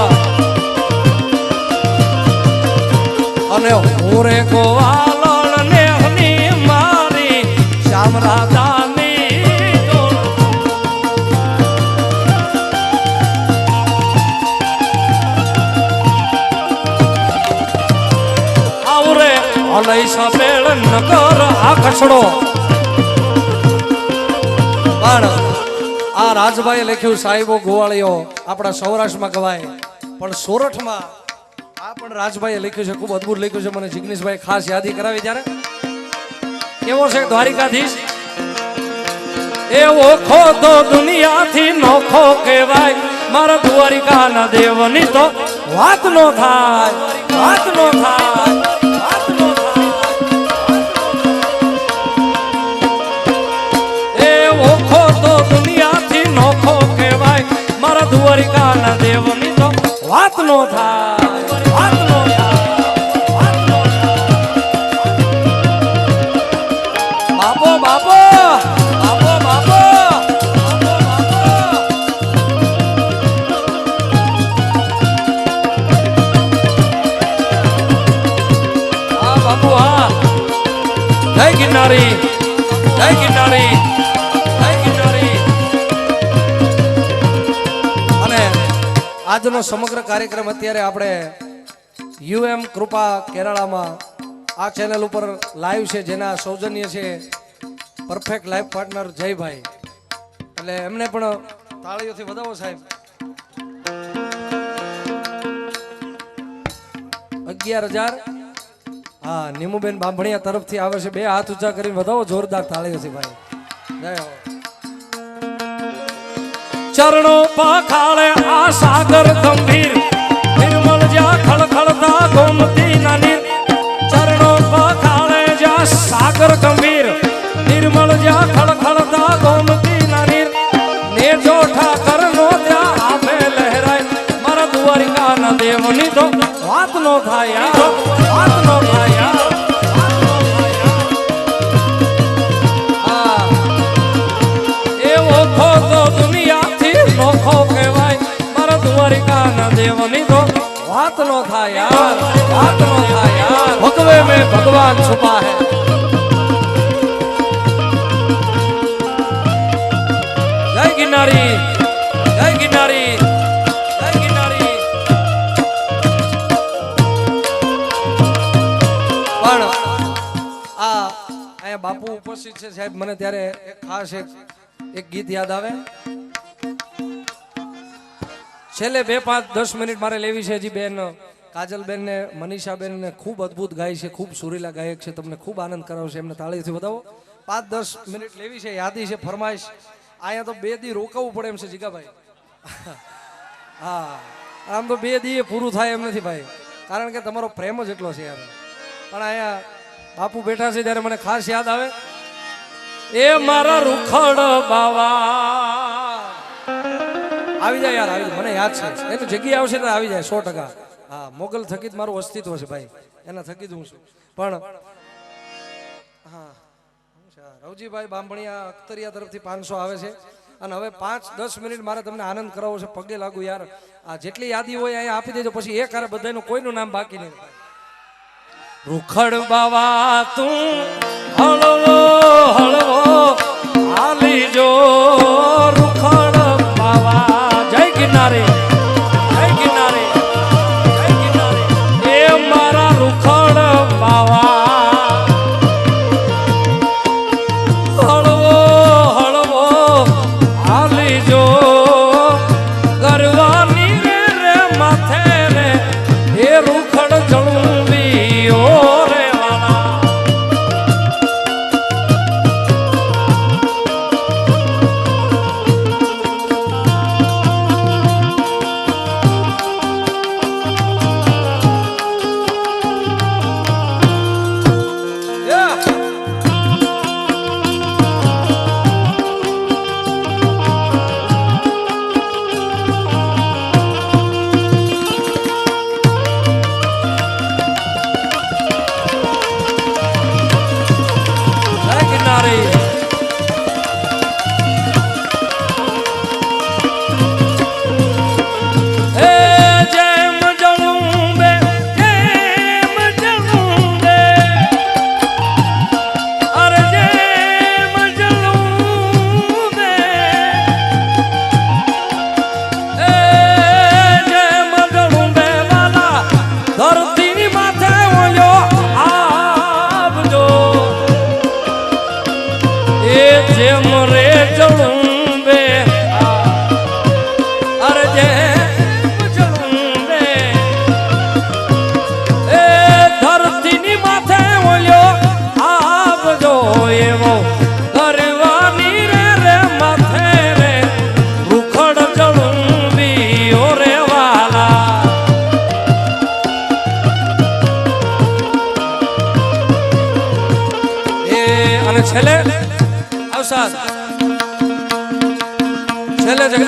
અને હોરે ગોવાળણ નેહની મારી શામરાજાની જોડ આવરે અલૈસા બેળ નગર આ ખસડો પણ આ રાજભાઈએ લખ્યું સાહેબો ગોવાળિયો આપણા સૌરાષ્ટ્રમાં ગવાય, પણ સોરઠમાં આ પણ રાજભાઈએ લખ્યું છે, ખૂબ અદ્ભુત લખ્યું છે. મને જિગ્નેશભાઈ ખાસ યાદી કરાવી ત્યારે. કેવો છે દ્વારિકાધીશ એવો ખોદો દુનિયાથી નોખો કહેવાય મારા દ્વારિકાના દેવની તો વાત નો થાય વાત નો થાય વાત નો થાય એવો ખોદો દુનિયાથી નોખો કહેવાય મારા દ્વારિકાના દેવની તો વાત નો થાય વાત નો બાપો બાપો બાપો બાપો હા બાપુ હા જય ગિરનારી જય ગિરનારી જય ગિરનારી. અને આજનો સમગ્ર કાર્યક્રમ અત્યારે આપણે યુએમ કૃપા કેરાળામાં આ ચેનલ ઉપર લાઈવ છે, જેના સૌજન્ય છે પરફેક્ટ લાઈફ પાર્ટનર જયભાઈ. એટલે એમને પણ તાળીઓથી વધાવો સાહેબ. 11,000 હા નીમુબેન બાંભણિયા તરફથી આવે છે. બે હાથ ઊંચા કરીને વધાવો જોરદાર તાળીઓથી ભાઈ. જય હો. ચરણો પાખાળે આ સાગર ગંભીર નિર્મળ જા ખળખળતા ગોમતી ના નીર ચરણો પાખાળે જા સાગર ગંભીર નિર્મળ જા ખળખળતા ગોમતી ના નીર ને જો ઠાકર નો ત્યાં આપે લહેરાય મારા દ્વારિકાના દેવની તો વાત નો થાય યાર વાત નો થાય યાર એવો ખોદો દુનિયાથી નોખો કહેવાય મારા દ્વારિકાના દેવની તો વાત નો થાય યાર વાત નો થાય યાર ભગવે મેં ભગવાન છુપા હે. જય ગિરનારી જય ગિરનારી જય ગિરનારી. પણ આ અહીંયા બાપુ ઉપસ્થિત છે સાહેબ. મને ત્યારે એક ખાસ એક ગીત યાદ આવે. છેલ્લે 2, 5, 10 મિનિટ મારે લેવી છે. હજી બેન કાજલબેન ને મનીષાબેન ને ખૂબ અદ્ભુત ગાય છે, ખૂબ સુરીલા ગાયક છે, તમને ખૂબ આનંદ કરાવશે. એમને તાળીથી વધાવો. 5-10 મિનિટ લેવી છે, યાદી છે, ફરમાઈશ. અહીંયા તો 2 દી રોકાવું પડે એમ છે જીગાભાઈ. હા આમ તો 2 દી પૂરું થાય એમ નથી ભાઈ, કારણ કે તમારો પ્રેમ જ એટલો છે યાર. પણ અહીંયા બાપુ બેઠા છે ત્યારે મને ખાસ યાદ આવે. એ મારા રૂખડ બાવા આવી જાય યાર, આવી જાય. મને યાદ છે એની જગ્યા આવશે તો આવી જાય 100%. હા મોગલ થકી જ મારું અસ્તિત્વ છે ભાઈ, એના થકી જ હું છું. પણ હા રવજીભાઈ બાંભણિયા અખ્તરિયા તરફથી 500 આવે છે. અને હવે 5-10 મિનિટ મારે તમને આનંદ કરાવવો છે. પગે લાગુ યાર, આ જેટલી યાદી હોય અહીંયા આપી દેજો, પછી એક હારે બધાનું કોઈનું નામ બાકી નહીં. રૂખડ બાવા તું હળવો હળવો હાલી જો રૂખડ બાવા જય ગિરનારી જય ગિરનારી જય ગિરનારી. એ મારા રૂખડ બાવા હળવો હળવો હાલી જો ગરવાની રે માથે રે એ રૂખડ જળવી ઓ રે વાલા.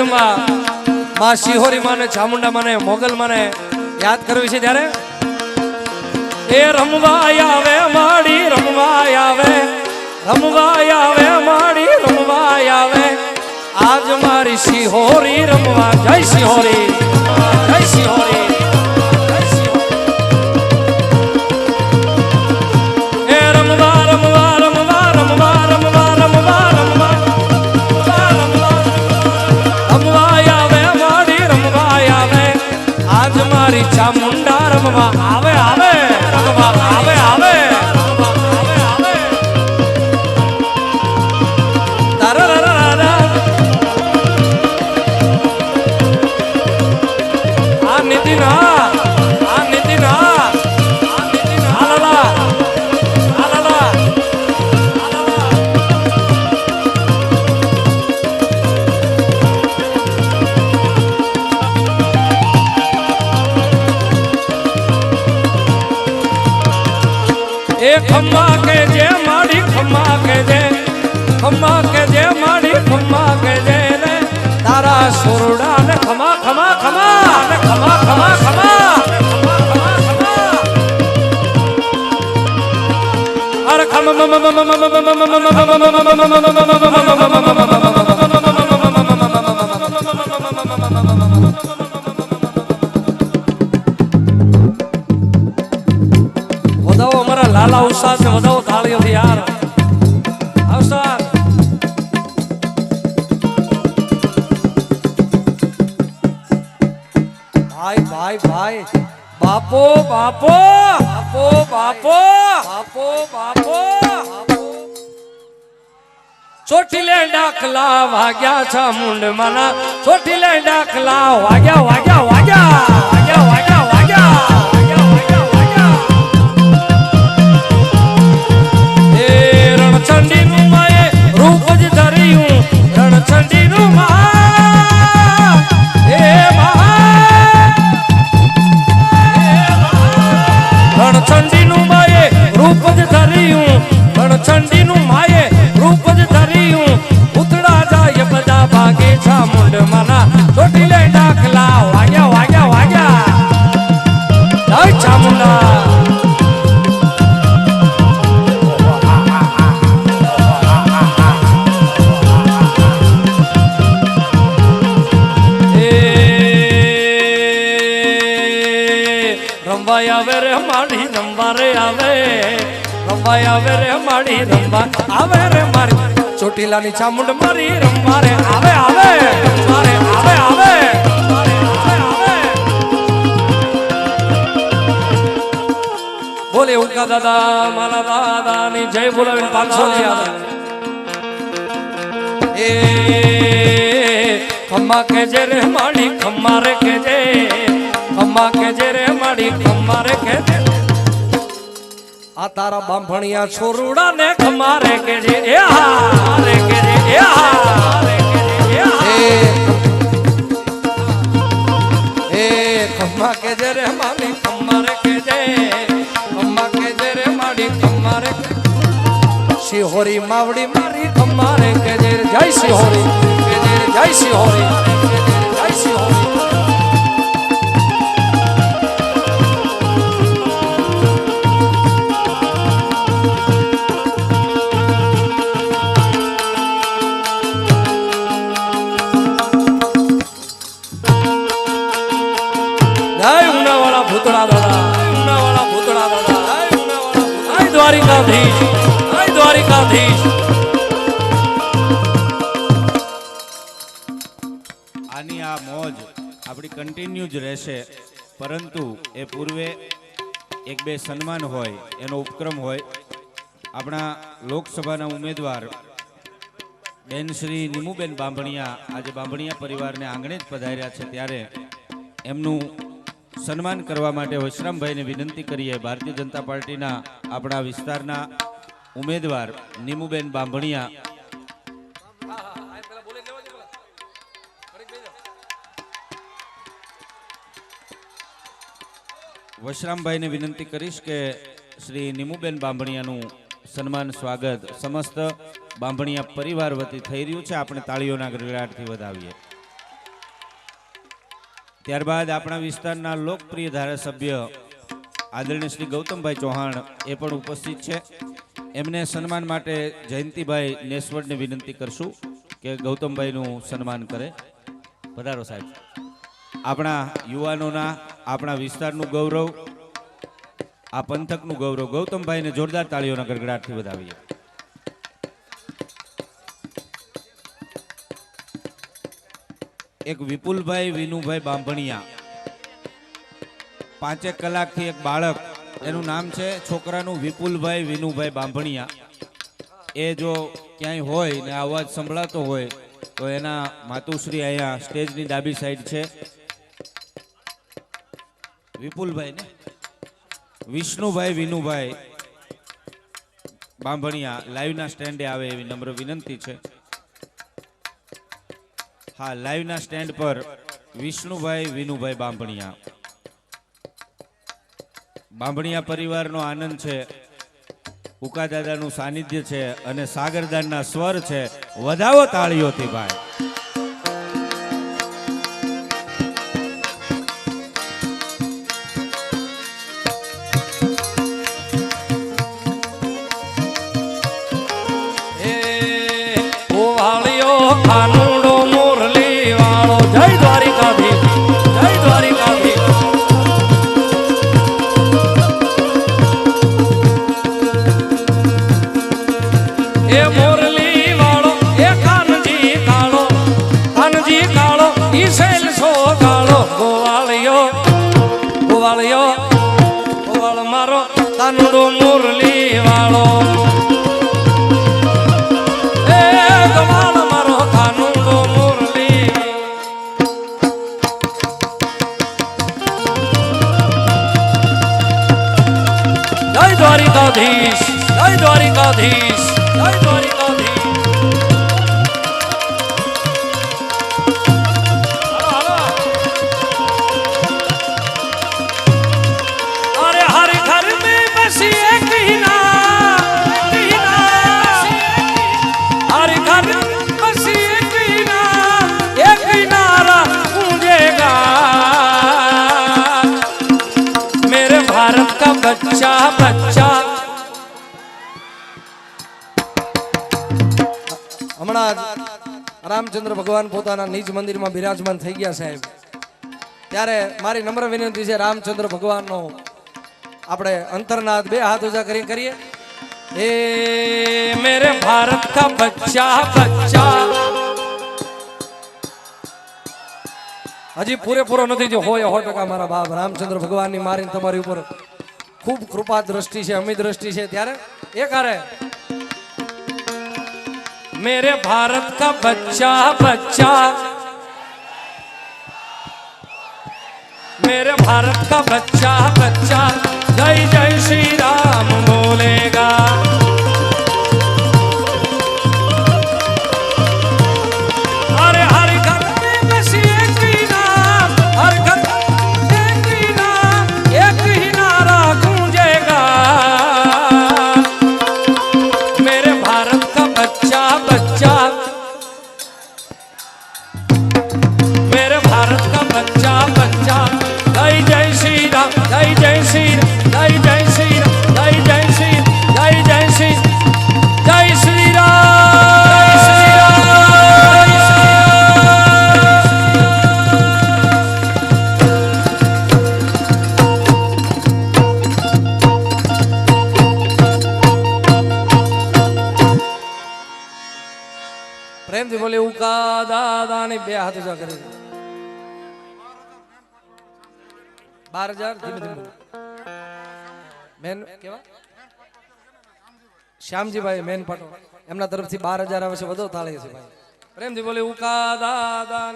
જગદંબા માં શિહોરી માને ચામુંડા માને મોગલ માને યાદ કરવી છે ત્યારે એ રમવા આવે માડી રમવા આવે માડી રમવા આવે આજ મારી શિહોરી રમવા જય શિહોરી જય શિહોરી જય શિહોરી એ રમવા રમવા રમવા રમવા રમવા રમવા રમવા રમવા આવે માડી રમવા આવે આજ મારી ચામુંડા રમવા આવે આવે રમવા આવે આવે ખમ્મા કે જે માડી ખમ્મા કે જે માડી ખમ્મા કે જે રે તારા સોરડા ને ખમા ખમા ખમા ને ખમા ખમા ખમા અરે વધાવો અમારા લાલા ઉસાદ ને વધાવો તાળીઓથી યાર અવસાદ ભાઈ ભાઈ ભાઈ બાપો બાપો બાપો બાપો બાપો બાપો ચોટીલે ડાકલા વાગ્યા છા મુંડ મના ચોટીલે ડાકલા વાગ્યા વાગ્યા વાગ્યા વાગ્યા વાગ્યા વાગ્યા રણચંડી નું માએ રૂપ જ ધર્યું રણચંડી નું મા એ રણચંડી નું માએ રૂપ જ ધર્યું રણચંડી નું માએ રૂપ જ ધર્યું ઉતડા જાય બધા ભાગે છા મુંડ મના ચોટીલે ડાકલા વાગ્યા વાગ્યા વાગ્યા જય ચામુંડા આવે રે માડી રમવા રે આવે રે માડી રમવા આવે રે મારી ચોટીલાની ચામુંડ મારી રમવા રે આવે આવે મારે આવે આવે બોલે ઉકા દાદા મારા દાદાની જય બોલાવીને 500 ની આવે એ ખમ્મા કે જે રે માડી ખમ્મા રે કે જે ખમ્મા કે જે રે માડી ખમ્મા રે કે જે આ તારા બાંભણિયા છોરુડા ને ખમ્મા રે કે જે એ હા રે કે જે એ હા રે કે જે એ હા એ ખમ્મા કે જે રે માડી ખમ્મા રે કે જે ખમ્મા કે જે રે માડી ખમ્મા રે શિહોરી માવડી મારી ખમ્મા રે કે જે જય શિહોરી કે જે જય શિહોરી જય શિહોરી ભૂતળા દાદા ઉનાવાળા ભૂતળા દાદા ઉનાવાળા દ્વારિકાધીશ દ્વારિકાધીશ આની આ મોજ આપણી કન્ટિન્યુ જ રહેશે, પરંતુ એ પૂર્વે એક બે સન્માન હોય, એનો ઉપક્રમ હોય. આપણા લોકસભાના ઉમેદવાર બેન શ્રી નીમુબેન બાંભણિયા આજે બાંભણિયા પરિવારને આંગણે જ પધાર્યા છે, ત્યારે એમનું સન્માન કરવા માટે વશરામભાઈને વિનંતી કરીએ. ભારતીય જનતા પાર્ટીના આપણા વિસ્તારના ઉમેદવાર નીમુબેન બાંભણિયા. વશરામભાઈને વિનંતી કરીશ કે શ્રી નીમુબેન બાંભણિયાનું સન્માન સ્વાગત સમસ્ત બાંભણિયા પરિવાર વતી થઈ રહ્યું છે. આપણે તાળીઓના ગડગડાટથી વધાવીએ. ત્યારબાદ આપણા વિસ્તારના લોકપ્રિય ધારાસભ્ય આદરણીય શ્રી ગૌતમભાઈ ચૌહાણ એ પણ ઉપસ્થિત છે. એમને સન્માન માટે જયંતિભાઈ નેસવડને વિનંતી કરશું કે ગૌતમભાઈનું સન્માન કરે. પધારો સાહેબ. આપણા યુવાનોના, આપણા વિસ્તારનું ગૌરવ, આ પંથકનું ગૌરવ ગૌતમભાઈને જોરદાર તાળીઓના ગડગડાટથી વધાવીએ. એક વિપુલભાઈ વિનુભાઈ બાંભણિયા, 5 કલાકથી એક બાળક, એનું નામ છે છોકરાનું વિપુલભાઈ વિનુભાઈ બાંભણિયા. એ જો ક્યાંય હોય ને અવાજ સંભળાતો હોય તો એના માતુશ્રી અહીંયા સ્ટેજની ડાબી સાઈડ છે. વિપુલભાઈ ને વિષ્ણુભાઈ વિનુભાઈ બાંભણિયા લાઈવના સ્ટેન્ડે આવે એવી નમ્ર વિનંતી છે. હા, લાઈવના સ્ટેન્ડ પર વિષ્ણુભાઈ વિનુભાઈ બાંભણિયા. બાંભણિયા પરિવારનો આનંદ છે, ઉકા દાદાનું સાનિધ્ય છે અને સાગરદાનના સ્વર છે. વધાવો તાળીઓથી ભાઈ. કાનુડો મુરલી વાળો જય દ્વારિકાધીશ, જય દ્વારિકાધીશ. એ મુરલી વાળો, એ કાનજી કાળો, કાનજી કાળો, ઈ શૈલસો કાળો. ગોવાળિયો, ગોવાળિયો, ગોવાળ મારો કાનુડો મુરલી વાળો. દ્વારિકાધીશ, જય દ્વારિકાધીશ, જય દ્વારિકાધીશ. અરે હર ઘર में बस एक ही नाम, हर घर बस एक ही नाम, एक ही नारा गूंजेगा, मेरे भारत का बच्चा बच्चा. હમણાં રામચંદ્ર ભગવાન પોતાના નિજ મંદિરમાં બિરાજમાન થઈ ગયા સાહેબ, ત્યારે મારી નમ્ર વિનંતી છે રામચંદ્ર ભગવાનનો આપણે અંતરનાદ 2 હાથ ઊંચા કરી કરીએ. ए मेरे भारत का बच्चा बच्चा. હજી પૂરેપૂરો નથી જો હોય 100% મારા બાપ રામચંદ્ર ભગવાનની મારી તમારી ઉપર ખૂબ કૃપા દ્રષ્ટિ છે, અમી દ્રષ્ટિ છે. ત્યારે એ કારે मेरे भारत का बच्चा बच्चा, मेरे भारत का बच्चा बच्चा जय जय श्री राम बोलेगा. अरे हर घर में बस एक ही नाम, हर घर एक ही नाम, एक ही नारा गूंजेगा, मेरे भारत का बच्चा बच्चा, मेरे भारत का बच्चा बच्चा जय जय श्री राम, जय जय श्री राम, जय जय श्री राम, जय जय श्री, जय जय श्री, जय श्री राम, जय श्री પ્રેમથી બોલે ઉકા દાદાની 2 હાથ ઊંચા કરી. 12,000 ધીમે ધીમે મેન કેવા શ્યામજીભાઈ મેન પાટો એમના તરફથી 12,000 આવે છે. વધુ તાળી છે ભાઈ. પ્રેમથી બોલે ઉકા દાદા.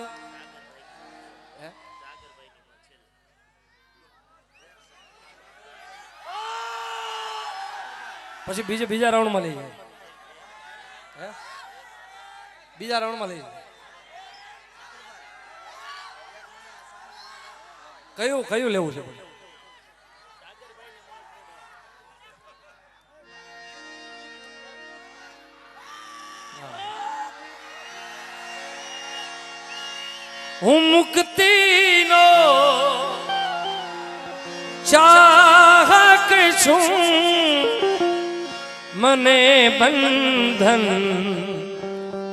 પછી બીજા રાઉન્ડમાં લઈ જાય. બીજા રાઉન્ડમાં લઈ જાય. કયું લેવું છે? હું મુક્તિનો શું મને બંધન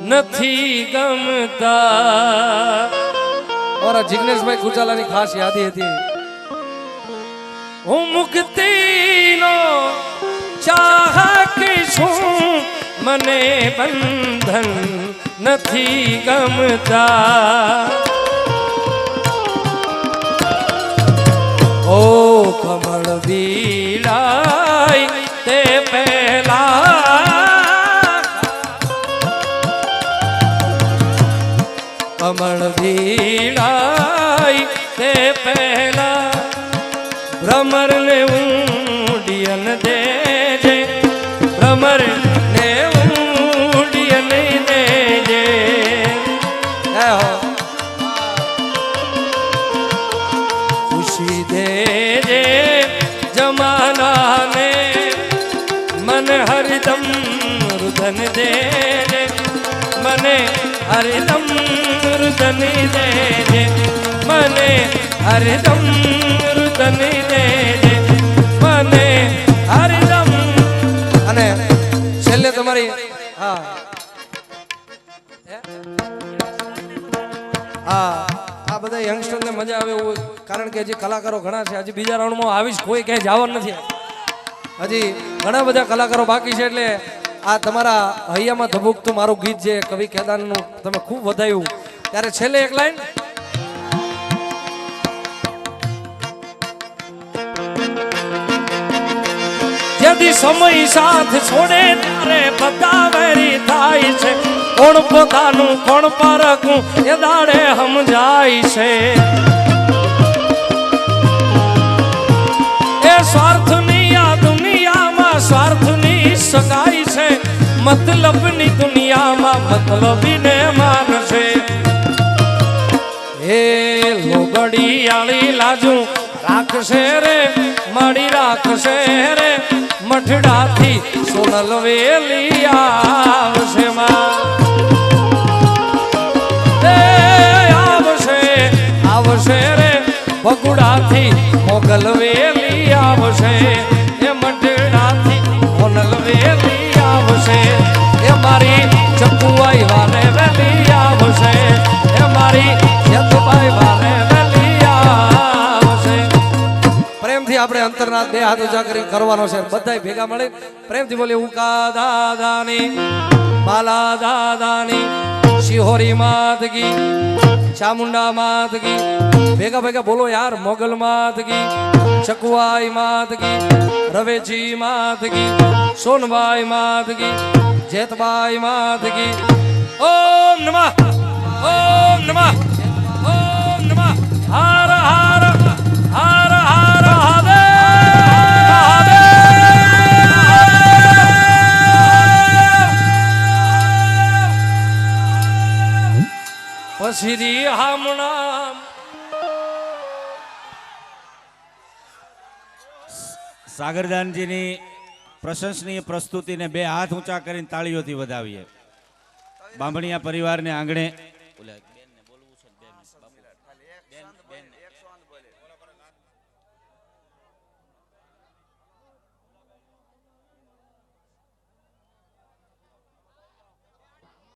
નથી ગમતા. મારા જિગ્નેશભાઈ ગુજાલાની ખાસ યાદી હતી. હું મુક્તિનો ચાહક છું, મને બંધન નથી ગમતા. ઓ કમળ બીડાય તે પહેલા, કમળ બીડાય તે પહેલા ભ્રમર ને ઊંડિયન દેજે, ભ્રમર ને ઊંડિયન દેજે. હે હો ખુશી દેજે જમાનાને, મને હરદમ રુદન દેજે, મને હરદમ રુદન દેજે, મને હરદમ રુદન દેજે, મને હરદમ. અને છેલ્લે તમારી હા આ બધા યંગસ્ટરને મજા આવે એવું, કારણ કે હજી કલાકારો ઘણા છે. હજી બીજા રાઉન્ડમાં આવીશ કોઈ ક્યાંય જવાનું નથી. હજી ઘણા બધા કલાકારો બાકી છે. એટલે આ તમારા હૈયામાં ધબૂકતું મારું ગીત છે કવિ કેદારનું તમે ખૂબ વધાયું, ત્યારે છેલ્લે એક લાઈન. જેથી સમય સાથ છોડે ત્યારે બધા વેરી થાય છે. કોણ પોતાનું કોણ પારખું એ દાડે સમજાય છે. એ સ્વાર્થની આ દુનિયામાં સ્વાર્થની સગાઈ છે. મતલબની દુનિયામાં મતલબીને માનશે. એ લોગડી આળી લાજુ રાખશે રે, માડી રાખશે રે, મઠડાથી સોનલ વેલી આવશે માં. આવશે આવશે રે બગુડાથી મોગલ વેલી આવશે. એ મઠડાથી સોનલ વેલી આવશે. એ મારી ચકુઆઈ વાને વેલી આવશે. એ મારી યતુબાઈ વાને વેલી આવશે. પ્રેમથી આપણે અંતરના બે હાથ ઊંચા કરી કરવાનો છે. બધાય ભેગા મળી પ્રેમથી બોલી ઉકા દાદાની, બાલા દાદાની, શિહોરી માતગી, ચામુંડા માતગી. ભેગા ભેગા બોલો યાર. મોગલ માતગી, ચકુઆઈ માતગી, રવેજી માતગી, સોનબાઈ માતગી, જેતબાઈ માતગી. ઓમ નમઃ, ઓમ નમઃ, ઓમ નમઃ. હાર હાર હાર હાર હારે હારે. પછીરી હામણા સાગરદાનજીની પ્રશંસનીય પ્રસ્તુતિને બે હાથ ઊંચા કરીને તાળીઓથી વધાવીએ. બાંભણિયા પરિવારને આંગણે